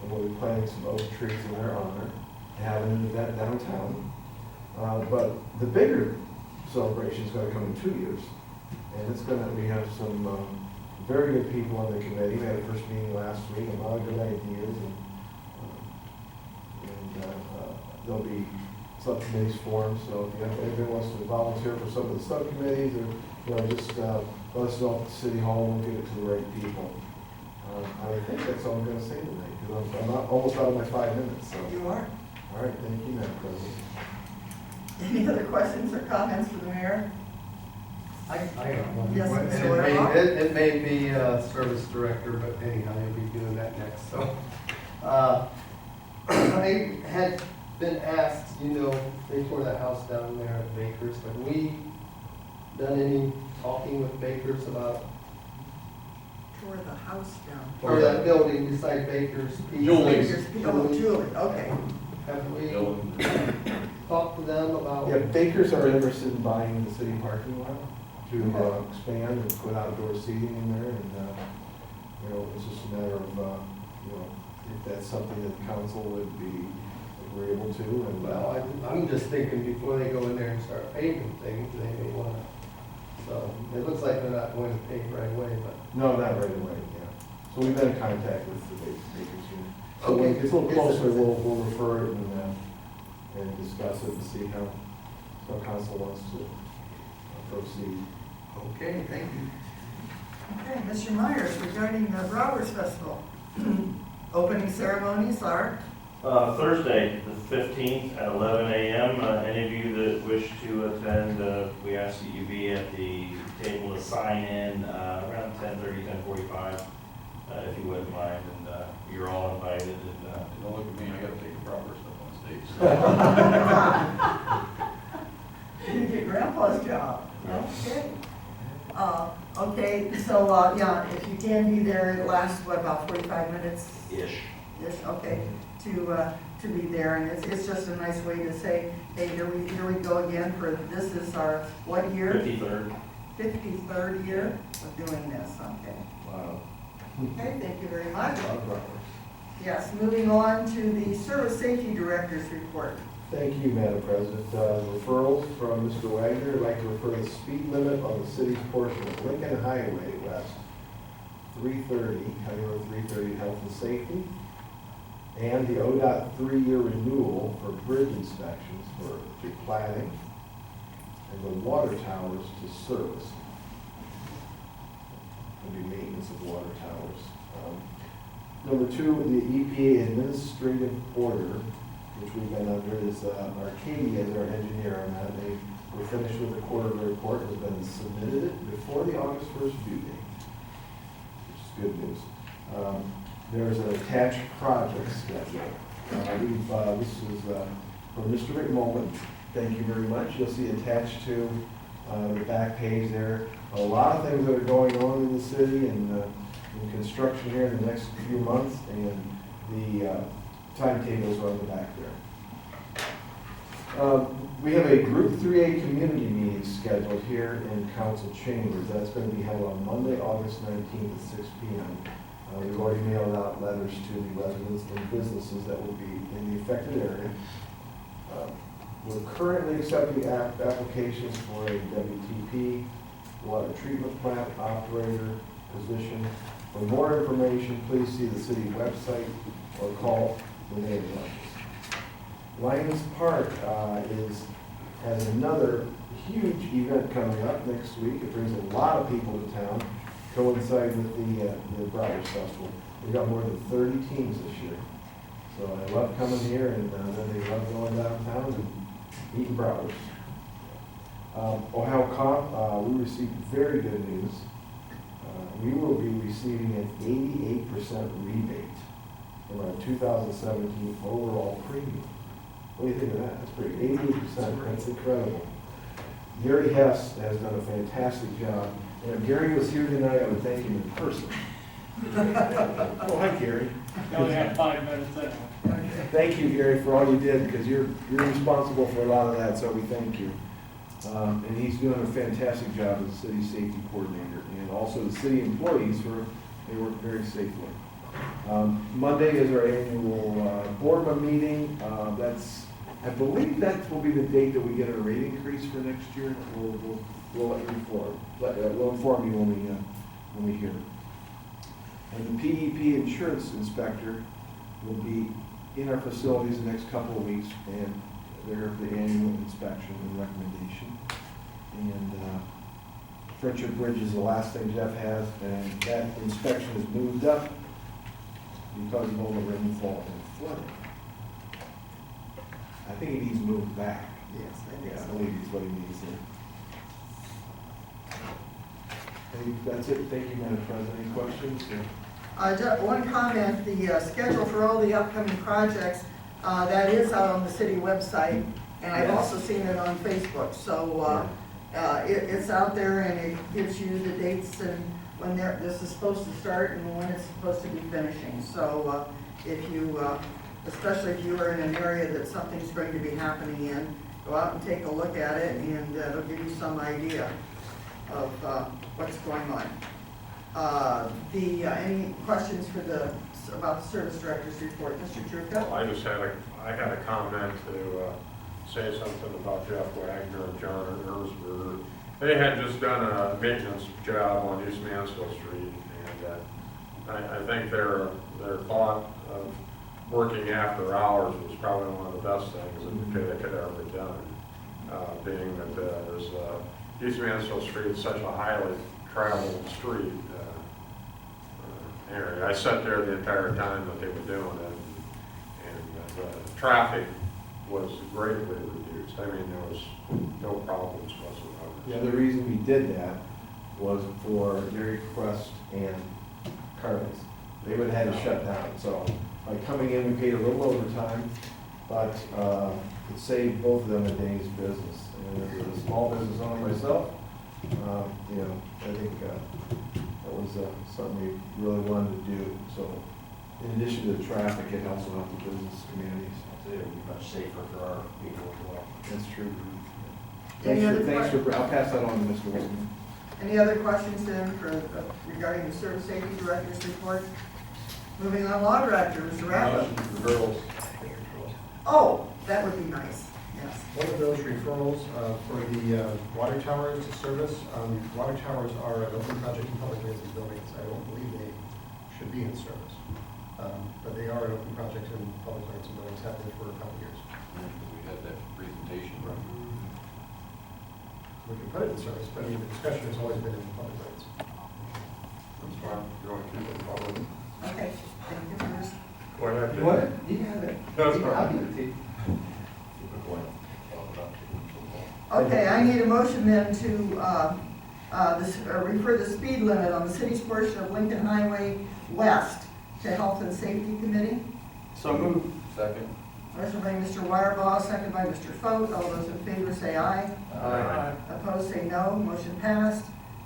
And we'll be planting some oak trees in their honor, having an event downtown. But the bigger celebration is going to come in 2 years. And we have some very good people on the committee. We had a first meeting last week, and a lot of good ideas. And there'll be subcommittees formed, so if anybody wants to volunteer for some of the subcommittees, or just let us know at the city hall, and we'll get it to the right people. I think that's all I'm going to say tonight, because I'm almost out of my 5 minutes. So. You are. All right, thank you, Madam President. Any other questions or comments for the mayor? I got one. Yes, And Mr. Reservoir? it may be service director, but anyhow, you'll be doing that next, so. I had been asked, they tore that house down there at Baker's. Have we done any talking with Baker's about, Tore the house down. or that building beside Baker's? Julie's. Oh, Julie, okay. Have we Dylan. talked to them about? Yeah, bakers are interested in buying the city parking lot to expand and put outdoor seating in there, and it's just a matter of if that's something that the council would be agreeable to. And Well, I'm just thinking before they go in there and start paving things, they may want to. So it looks like they're not going to pave right away, but. no, not right away. Yeah. So we've been in contact with the bakers here. So Okay. when it gets a little closer, we'll refer it and discuss it and see how council wants to proceed. Okay, thank you. Okay, Mr. Myers, regarding the Browers Festival, opening ceremonies are? Thursday, the 15th at 11 a.m. Any of you that wish to attend, we ask that you be at the table to sign in around 10:30, 10:45, if you wouldn't mind. And you're all invited. And Don't look at me, I gotta take the proper stuff on stage. You get grandpa's job. Okay. Okay, so, if you can be there, it lasts, about 45 minutes? ish. Yes, okay, to be there, and it's just a nice way to say, hey, here we go again for, this is our, what year? 53rd. 53rd year of doing this, okay. Wow. Okay, thank you very much. A lot of progress. Yes, moving on to the Service Safety Director's report. Thank you, Madam President. Referrals from Mr. Wagner. I'd like to refer the speed limit on the city's portion of Lincoln Highway West, 330, County Road 330, Health and Safety, and the ODOT 3-year renewal for bridge inspections for replatting, and the water towers to service. It'll be maintenance of water towers. Number 2, the EPA administrative order, which we've been under, is Arcadia as our engineer on that. They were finished with the quarterly report, has been submitted it before the August 1st due date, which is good news. There's an attached project schedule. This is from Mr. McMullen. Thank you very much. You'll see attached to the back page there a lot of things that are going on in the city and in construction here in the next few months, and the timetables are on the back there. We have a Group 3A community meeting scheduled here in council chambers. That's going to be held on Monday, August 19th at 6 p.m. We've already mailed out letters to the residents and businesses that will be in the affected area. We're currently accepting applications for a WTP, water treatment plant operator position. For more information, please see the city website or call the neighborhood office. Lions Park has another huge event coming up next week. It brings a lot of people to town, coinciding with the Browers Festival. We've got more than 30 teams this year. So I love coming here, and then they love going downtown and eating Browers. Ohio Comp, we received very good news. We will be receiving an 88% rebate from our 2017 overall premium. What do you think of that? That's pretty, 88%, that's incredible. Gary Hess has done a fantastic job. And if Gary was here tonight, I would thank him in person. Oh, hi, Gary. You only have 5 minutes anyway. Thank you, Gary, for all you did, because you're responsible for a lot of that, so we thank you. And he's doing a fantastic job as the city safety coordinator, and also the city employees they work very safely. Monday is our annual board meeting. I believe that will be the date that we get our rate increase for next year. We'll let you inform. We'll inform you when we hear. And the PEP insurance inspector will be in our facilities the next couple of weeks, and they're the annual inspection and recommendation. And Friendship Bridge is the last thing Jeff has, and that inspection is moved up because of all the rainfall and flooding. I think it needs moved back. Yes, I think Yeah, I so. believe it's what he needs there. That's it. Thank you, Madam President. Any questions? Just one comment, the schedule for all the upcoming projects, that is out on the city website, and I've also seen it on Facebook. So it's out there, and it gives you the dates and when this is supposed to start and when it's supposed to be finishing. So if you, especially if you are in an area that something's going to be happening in, go out and take a look at it, and it'll give you some idea of what's going on. Any questions about the service director's report, Mr. Trucca? I had a comment to say something about Jeff Wagner and John Erzberger. They had just done a maintenance job on East Mansfield Street, and I think their thought of working after hours was probably one of the best things that they could ever done. Being that there's East Mansfield Street is such a highly traveled street area. I sat there the entire time that they were doing it, and the traffic was greatly reduced. I mean, there was no problems whatsoever. Yeah, the reason we did that was for Dairy Quest and Carly's. They would have had to shut down. So by coming in, we paid a little overtime, but it saved both of them a day's business. And as a small business owner myself, I think that was something we really wanted to do. So in addition to the traffic, it also helped the business communities. It would be much safer for our people as well. That's true. Any other I'll pass that on to Mr. Whitman. Any other questions then regarding the service safety director's report? Moving on, law director, Mr. Rathman. Girls. Oh, That would be nice, yes. One of those referrals for the water towers to service, water towers are an open project in public lands and buildings. I don't believe they should be in service. But they are an open project in public lands and buildings, have been for a couple of years. We had that presentation. We can put it in service, but I mean, the discussion has always been in public lands. That's fine, you're going to keep it public. Okay, thank you, Bruce. Go ahead. You want it? You can have it. That's I'll fine. give it to you. Okay, I need a motion then to refer the speed limit on the city's portion of Lincoln Highway West to Health and Safety Committee. So moved. Second. Motion by Mr. Wirebaugh, second by Mr. Foat. All those in favor say aye. Aye. Opposed say no. Motion passed.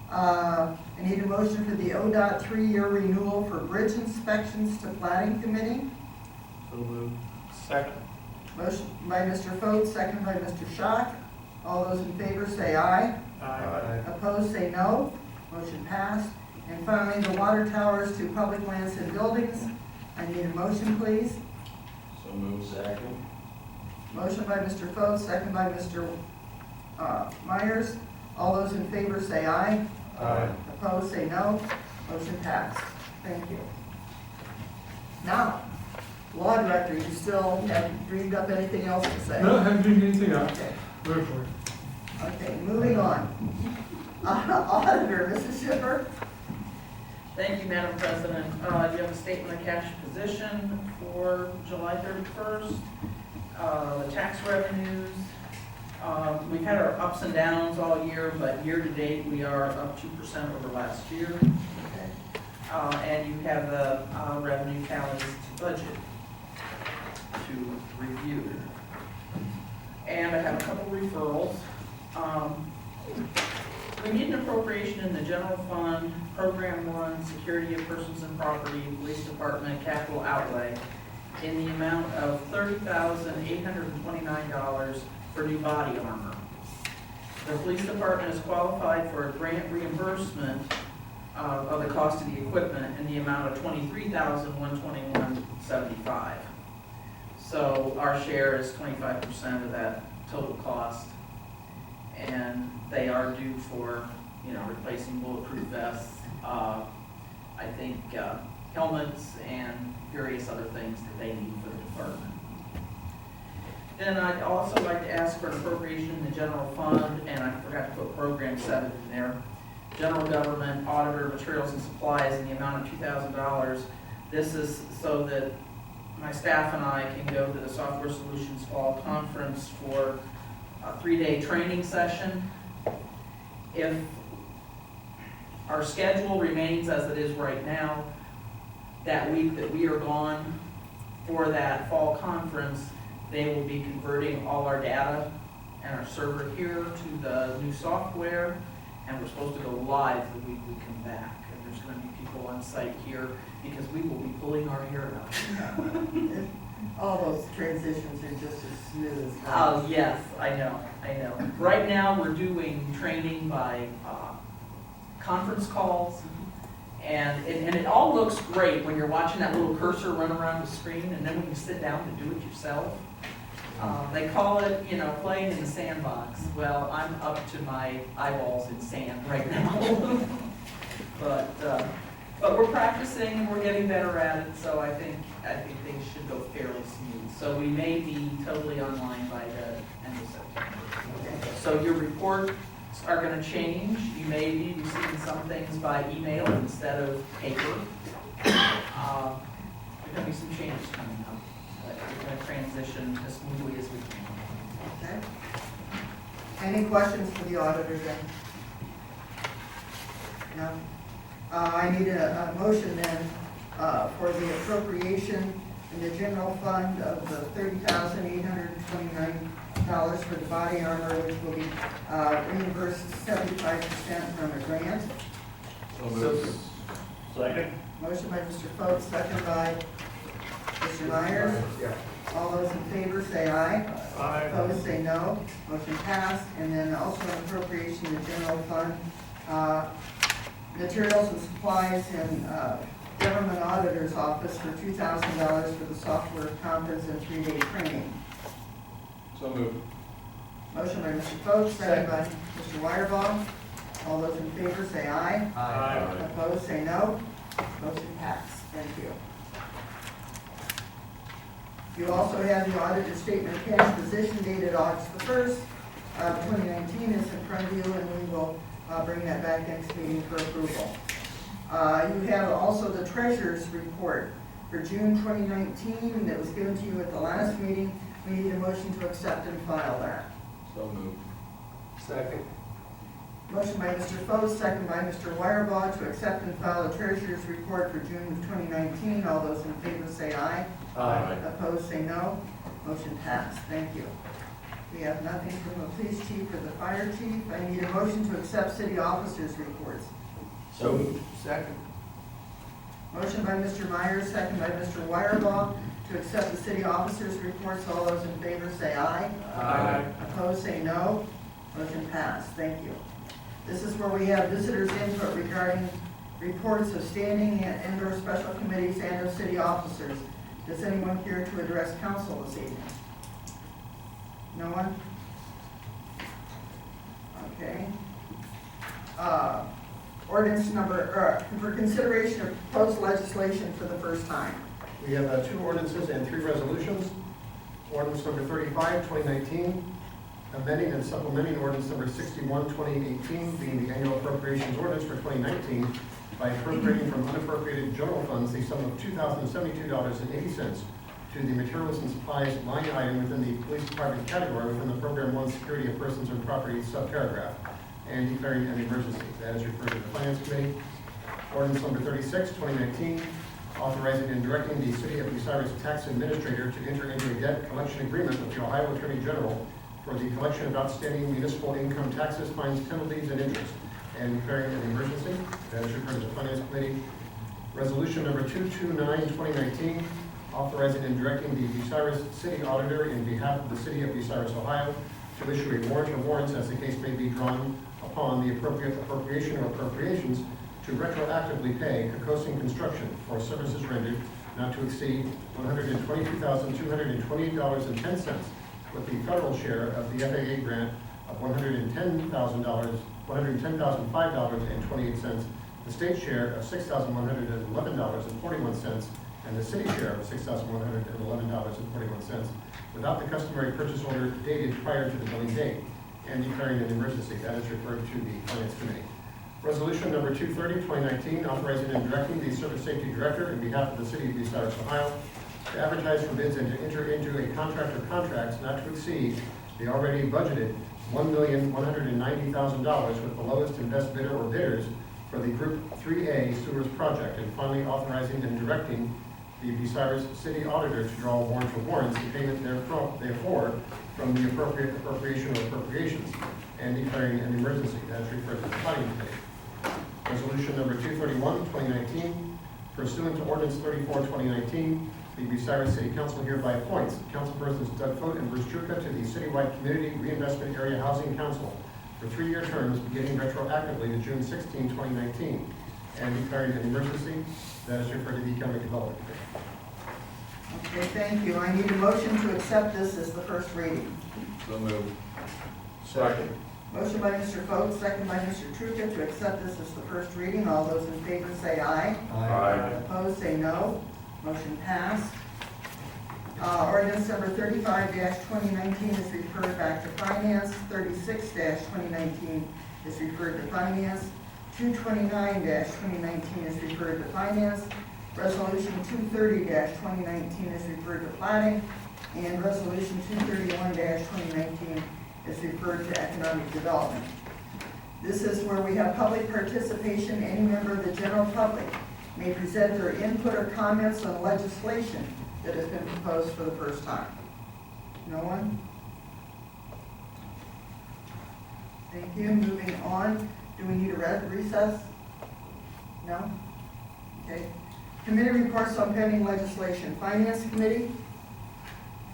I need a motion for the ODOT 3-year renewal for bridge inspections to Planning Committee. So moved. Second. Motion by Mr. Foat, second by Mr. Schock. All those in favor say aye. Aye. Opposed say no. Motion passed. And finally, the water towers to public lands and buildings. I need a motion, please. So move. Second. Motion by Mr. Foat, second by Mr. Myers. All those in favor say aye. Aye. Opposed say no. Motion passed. Thank you. Now, Law Director, you still haven't dreamed up anything else to say? No, I haven't dreamed anything up. Okay. Wait for it. Okay, moving on. Auditor, Mrs. Schiffer? Thank you, Madam President. You have a statement of cash position for July 31st. The tax revenues, we've had our ups and downs all year, but year-to-date, we are up 2% over last year. And you have the revenue tallies to budget to review. And I have a couple referrals. We need an appropriation in the general fund, program 1, security of persons and property, police department, capital outlay, in the amount of $30,829 for new body armor. The police department is qualified for a grant reimbursement of the cost of the equipment in the amount of $23,121.75. So our share is 25% of that total cost. And they are due for, replacing bulletproof vests, I think helmets and various other things that they need for the department. Then I'd also like to ask for an appropriation in the general fund, and I forgot to put program 7 in there. General government auditor materials and supplies in the amount of $2,000. This is so that my staff and I can go to the Software Solutions Fall Conference for a 3-day training session. If our schedule remains as it is right now, that week that we are gone for that fall conference, they will be converting all our data and our server here to the new software, and we're supposed to go live the week we come back. And there's going to be people on site here because we will be pulling our hair out. All those transitions are just as smooth. Oh, yes, I know. Right now, we're doing training by conference calls, and it all looks great when you're watching that little cursor run around the screen, and then when you sit down to do it yourself, they call it, playing in the sandbox. Well, I'm up to my eyeballs in sand right now. But we're practicing, and we're getting better at it, so I think things should go fairly smooth. So we may be totally online by the end of September. So your reports are going to change. You may be receiving some things by email instead of paper. There's going to be some changes coming up, but we're going to transition as smoothly as we can. Okay. Any questions for the auditor then? No? I need a motion then for the appropriation in the general fund of the $30,829 for the body armor, which will be reimbursed 75% from a grant. Second. Motion by Mr. Foat, second by Mr. Myers. Yeah. All those in favor say aye. Aye. Opposed say no. Motion passed. And then also an appropriation in the general fund, materials and supplies in government auditor's office for $2,000 for the software conference and 3-day training. So moved. Motion by Mr. Foat, second by Mr. Wireball. All those in favor say aye. Aye. Opposed, say no. Motion passed. Thank you. You also have the audited statement of cash position dated August the 1st, 2019 is in front of you, and we will bring that back next meeting for approval. You have also the treasurer's report for June 2019 that was given to you at the last meeting. We need a motion to accept and file that. So moved. Second. Motion by Mr. Foe, second by Mr. Wireball to accept and file the treasurer's report for June of 2019. All those in favor say aye. Aye. Opposed, say no. Motion passed. Thank you. We have nothing from the police chief or the fire chief. I need a motion to accept city officers' reports. So moved. Second. Motion by Mr. Myers, second by Mr. Wireball to accept the city officers' reports. All those in favor say aye. Aye. Opposed, say no. Motion passed. Thank you. This is where we have visitors' input regarding reports of standing and/or special committees and of city officers. Does anyone care to address council this evening? No one? Okay. Ordinance number, for consideration of proposed legislation for the first time. We have 2 ordinances and 3 resolutions. Ordinance number 35, 2019, amending and supplementing ordinance number 61, 2018, being the annual appropriations ordinance for 2019 by appropriating from unappropriated general funds the sum of $2,072.80 to the materials and supplies line item within the police department category within the Program 1 Security of Persons and Property subparagraph, and declaring an emergency. That is referred to the Finance Committee. Ordinance number 36, 2019, authorizing and directing the City of Bucyrus Tax Administrator to enter into a debt collection agreement with the Ohio Attorney General for the collection of outstanding municipal income taxes, fines, penalties, and interest, and declaring an emergency. That is referred to the Finance Committee. Resolution number 229, 2019, authorizing and directing the Bucyrus City Auditor in behalf of the City of Bucyrus, Ohio, to issue a warrant or warrants as the case may be drawn upon the appropriate appropriation or appropriations to retroactively pay Cocosing Construction for services rendered not to exceed $122,228.10, with the federal share of the FAA grant of $110,005.28, the state share of $6,111.41, and the city share of $6,111.41, without the customary purchase order dated prior to the billing date, and declaring an emergency. That is referred to the Finance Committee. Resolution number 230, 2019, authorizing and directing the Service Safety Director in behalf of the City of Bucyrus, Ohio, to advertise for bids and to enter into a contract or contracts not to exceed the already budgeted $1,190,000 with the lowest and best bidder or bidders for the Group 3A sewers project, and finally authorizing and directing the Bucyrus City Auditor to draw warrants or warrants in payment therefore from the appropriate appropriation or appropriations, and declaring an emergency. That is referred to the Planning Committee. Resolution number 231, 2019, pursuant to Ordinance 34, 2019, the Bucyrus City Council hereby appoints councilpersons Doug Fote and Bruce Truca to the Citywide Community Reinvestment Area Housing Council for 3-year terms beginning retroactively to June 16, 2019, and declaring an emergency. That is referred to the Economic Development Committee. Okay, thank you. I need a motion to accept this as the first reading. So moved. Second. Motion by Mr. Foat, second by Mr. Truca to accept this as the first reading. All those in favor say aye. Aye. Opposed, say no. Motion passed. Ordinance number 35-2019 is referred back to Finance. 36-2019 is referred to Finance. 229-2019 is referred to Finance. Resolution 230-2019 is referred to Planning. And Resolution 231-2019 is referred to Economic Development. This is where we have public participation. Any member of the general public may present their input or comments on legislation that has been proposed for the first time. No one? Thank you. Moving on. Do we need a recess? No? Okay. Committee reports on pending legislation. Finance Committee?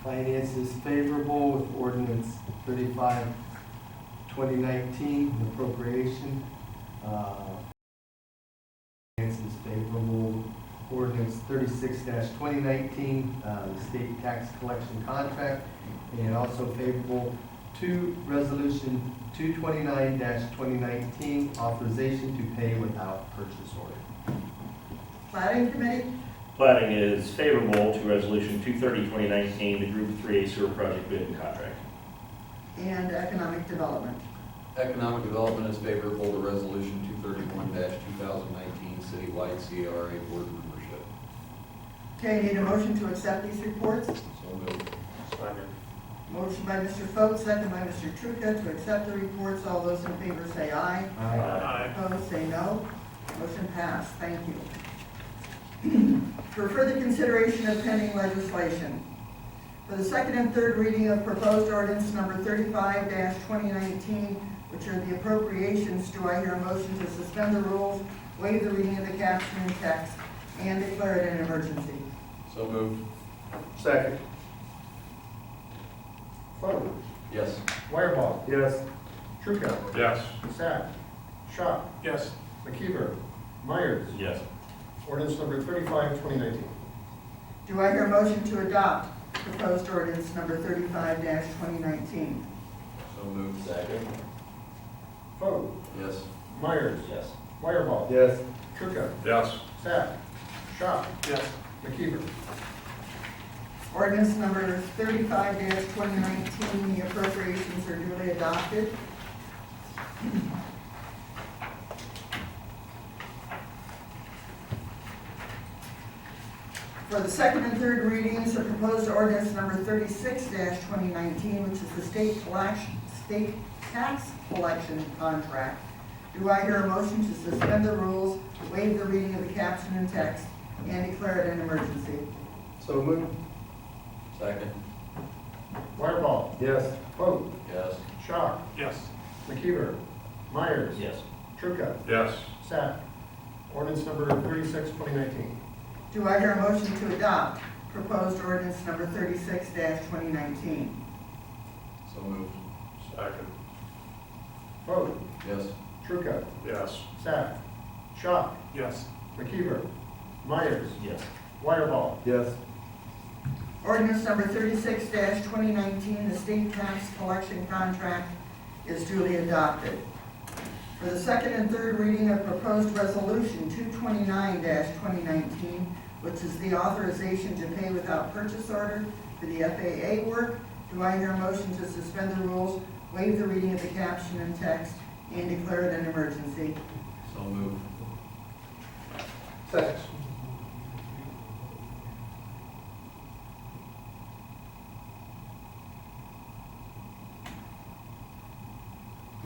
Finance is favorable with ordinance 35, 2019, appropriation. Finance is favorable, ordinance 36-2019, the state tax collection contract, and also favorable to Resolution 229-2019, authorization to pay without purchase order. Planning Committee, Plating is favorable to Resolution 230-2019, the Group 3A sewer project bid and contract. and Economic Development. Economic Development is favorable to Resolution 231-2019 citywide CRA board membership. Okay, need a motion to accept these reports? So moved. Second. Motion by Mr. Foat, second by Mr. Trucca to accept the reports. All those in favor say aye. Aye. Opposed, say no. Motion passed. Thank you. For further consideration of pending legislation, for the second and third reading of proposed ordinance number 35-2019, which are the appropriations, do I hear a motion to suspend the rules, waive the reading of the caption and text, and declare it an emergency? So moved. Second. Vote. Yes. Wireball. Yes. Trucca. Yes. Sack. Schott. Yes. McKeever. Myers. Yes. Ordinance number 35-2019. Do I hear a motion to adopt proposed ordinance number 35-2019? So moved. Second. Vote. Yes. Myers. Yes. Wireball. Yes. Trucca. Yes. Sack. Schott. Yes. McKeever. Ordinance number 35-2019, the appropriations are duly adopted. For the second and third readings of proposed ordinance number 36-2019, which is the state tax collection contract, do I hear a motion to suspend the rules, waive the reading of the caption and text, and declare it an emergency? So moved. Second. Wireball. Yes. Vote. Yes. Schott. Yes. McKeever. Myers. Yes. Trucca. Yes. Sack. Ordinance number 36-2019. Do I hear a motion to adopt proposed ordinance number 36-2019? So moved. Second. Vote. Yes. Trucca. Yes. Sack. Schott. Yes. McKeever. Myers. Yes. Wireball. Yes. Ordinance number 36-2019, the state tax collection contract is duly adopted. For the second and third reading of proposed resolution 229-2019, which is the authorization to pay without purchase order for the FAA work, do I hear a motion to suspend the rules, waive the reading of the caption and text, and declare it an emergency? So moved. Second.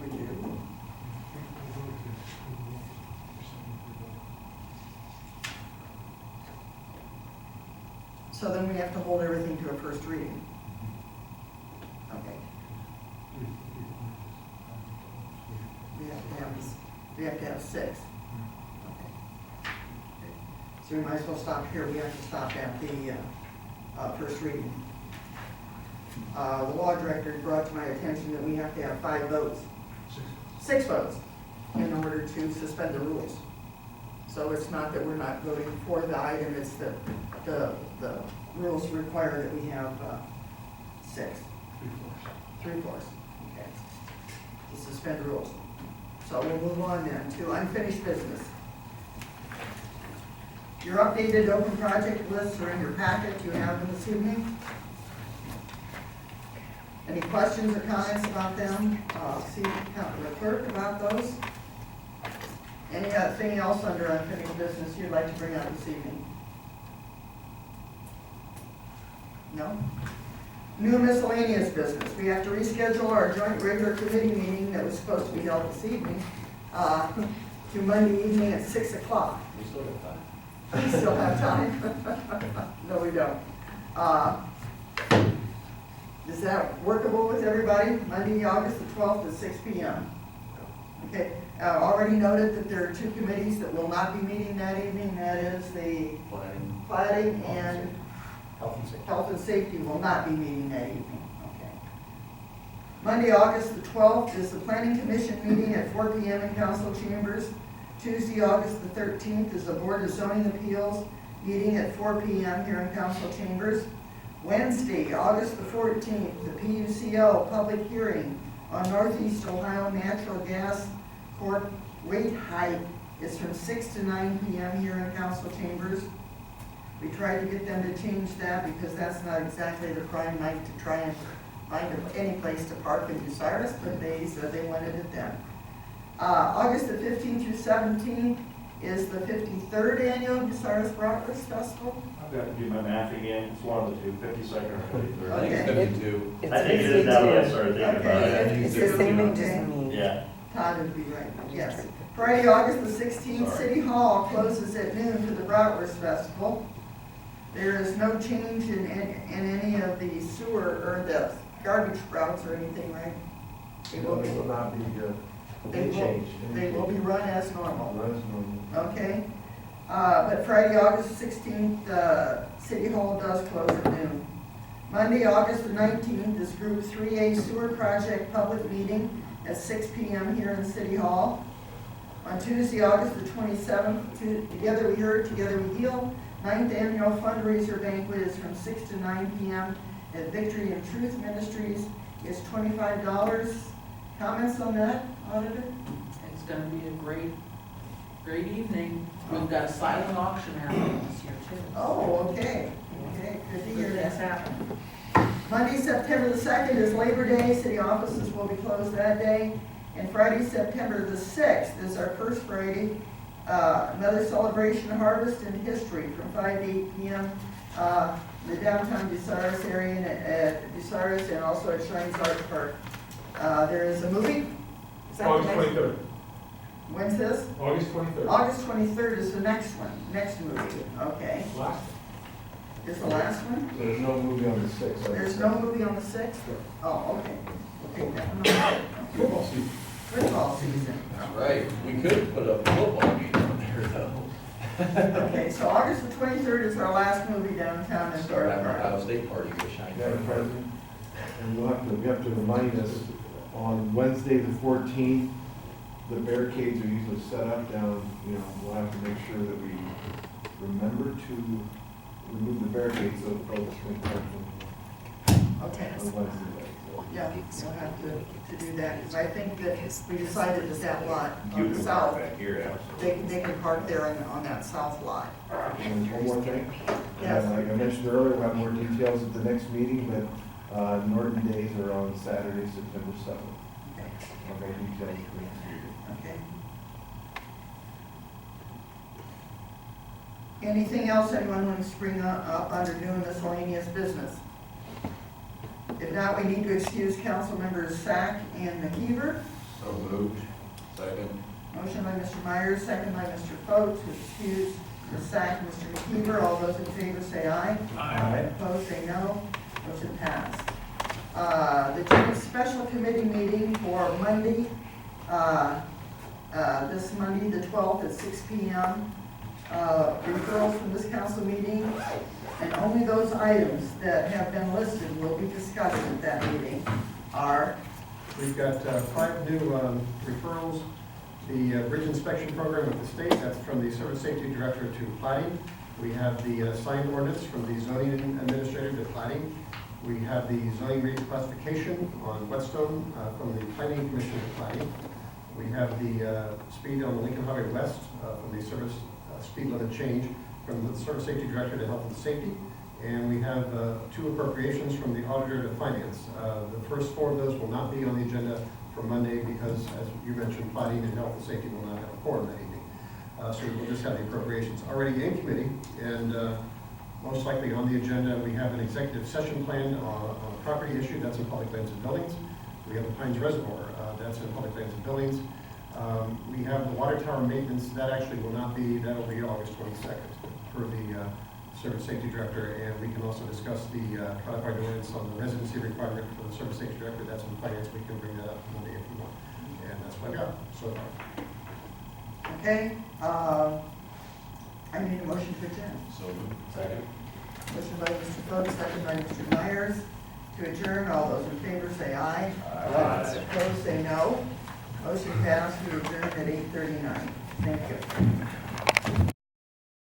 We do. So then we have to hold everything to a first reading. Okay. We have to have 6. Okay. So we might as well stop here. We have to stop at the first reading. The law director brought to my attention that we have to have 5 votes. 6 votes in order to suspend the rules. So it's not that we're not voting for the item, it's that the rules require that we have 6. 3/4. Okay. To suspend rules. So we'll move on then to unfinished business. Your updated open project lists are in your packet you have them this evening. Any questions or comments about them? See the clerk about those? Anything else under unfinished business you'd like to bring up this evening? No? New miscellaneous business. We have to reschedule our joint regular committee meeting that was supposed to be held this evening to Monday evening at 6 o'clock. We still got time. We still have time. No, we don't. Is that workable with everybody? Monday, August the 12th at 6 p.m. Okay. Already noted that there are 2 committees that will not be meeting that evening. That is the planning and health and safety will not be meeting that evening. Okay. Monday, August the 12th is the planning commission meeting at 4 p.m. in council chambers. Tuesday, August the 13th is the board of zoning appeals meeting at 4 p.m. here in council chambers. Wednesday, August the 14th, the PUCO public hearing on Northeast Ohio natural gas court rate hike is from 6 to 9 p.m. here in council chambers. We tried to get them to change that because that's not exactly the prime night to try and find any place to park in Bucyrus, but they said they wanted it then. August the 15th through 17th is the 53rd annual Bucyrus Bratwurst Festival. I've got to do my math again, it's one of the two, 52nd or 53rd. I think it's Okay. 52. I think it is now that I started thinking about Okay. it. It's the same age as me. Yeah. Todd would be right, yes. Friday, August the 16th, Sorry. City Hall closes at noon for the Bratwurst Festival. There is no change in any of the sewer or the garbage routes or anything, right? They will be, It will not be, they any will, change. they will be run as normal, Run as normal. okay? But Friday, August 16th, City Hall does close at noon. Monday, August the 19th is Group 3A Sewer Project Public Meeting at 6 p.m. here in City Hall. On Tuesday, August the 27th, Together We Heard, Together We Heal, 9th Annual Fundraiser Banquet is from 6 to 9 p.m. at Victory and Truth Ministries. It's $25. Comments on that, Auditor? It's gonna be a great evening. We've got a silent auction happening this year too. Oh, okay, okay, good to hear Good that's that. happening. Monday, September the 2nd is Labor Day. City offices will be closed that day. And Friday, September the 6th is our first Friday. Another celebration of harvest and history from 5 to 8 p.m. The downtown Bucyrus area at Bucyrus and also at Shines Art Park. There is a movie. Is that the August next- 23rd. When's this? August 23rd. August 23rd is the next one, next movie. Okay. Last. Is the last one? There's no movie on the 6th. There's no movie on the 6th? Oh, okay. We'll take that one. Football season. Football season. All right, we could put a football game on there though. Okay, so August the 23rd is our last movie downtown in Start having our Dorchester. Ohio State party with Shine. Madam President, and we have to remind us, on Wednesday, the 14th, the barricades are usually set up down, we'll have to make sure that we remember to remove the barricades so folks can park Okay, on Wednesday. yeah, we'll have to do that, because I think that we decided that that lot You on the can south, park back here, absolutely. they can park there on that south lot. And one more thing. Yes. Like I mentioned earlier, we'll have more details at the next meeting, but Norton Days are on Saturday, September 7th. Okay. Okay, details for next meeting. Okay. Anything else anyone wants to bring up under new and miscellaneous business? If not, we need to excuse council members Sack and McKeever. So moved. Second. Motion by Mr. Myers, second by Mr. Fote to excuse Ms. Sack and Mr. McKeever. All those in favor say aye. Aye. Opposed, say no. Motion passed. The joint special committee meeting for Monday, this Monday, the 12th at 6 p.m. Referrals from this council meeting, and only those items that have been listed will be discussed at that meeting are, We've got 5 new referrals. The bridge inspection program with the state, that's from the Service Safety Director to plating. We have the sign ordinance from the zoning administrator to plating. We have the zoning reclassification on Whetstone from the planning commission to plating. We have the speed on the Lincoln Highway West from the service speed limit change from the Service Safety Director to Health and Safety. And we have 2 appropriations from the auditor to finance. The first 4 of those will not be on the agenda for Monday because, as you mentioned, plating and health and safety will not have a quorum that evening. So we'll just have the appropriations already in committee, and most likely on the agenda, we have an executive session planned on a property issue, that's in Public Lands and Buildings. We have the Pines Reservoir, that's in Public Lands and Buildings. We have the water tower maintenance, that actually will not be, that'll be August 22nd for the Service Safety Director, and we can also discuss the codified ordinance on the residency requirement for the Service Safety Director, that's in finance, we can bring that up Monday if you want. And that's what I got so far. okay? I need a motion to adjourn. So moved. Second. Motion by Mr. Fote, second by Mr. Myers. To adjourn, all those in favor say aye. Aye. Opposed, say no. Motion passed, we adjourn at 8:39. Thank you.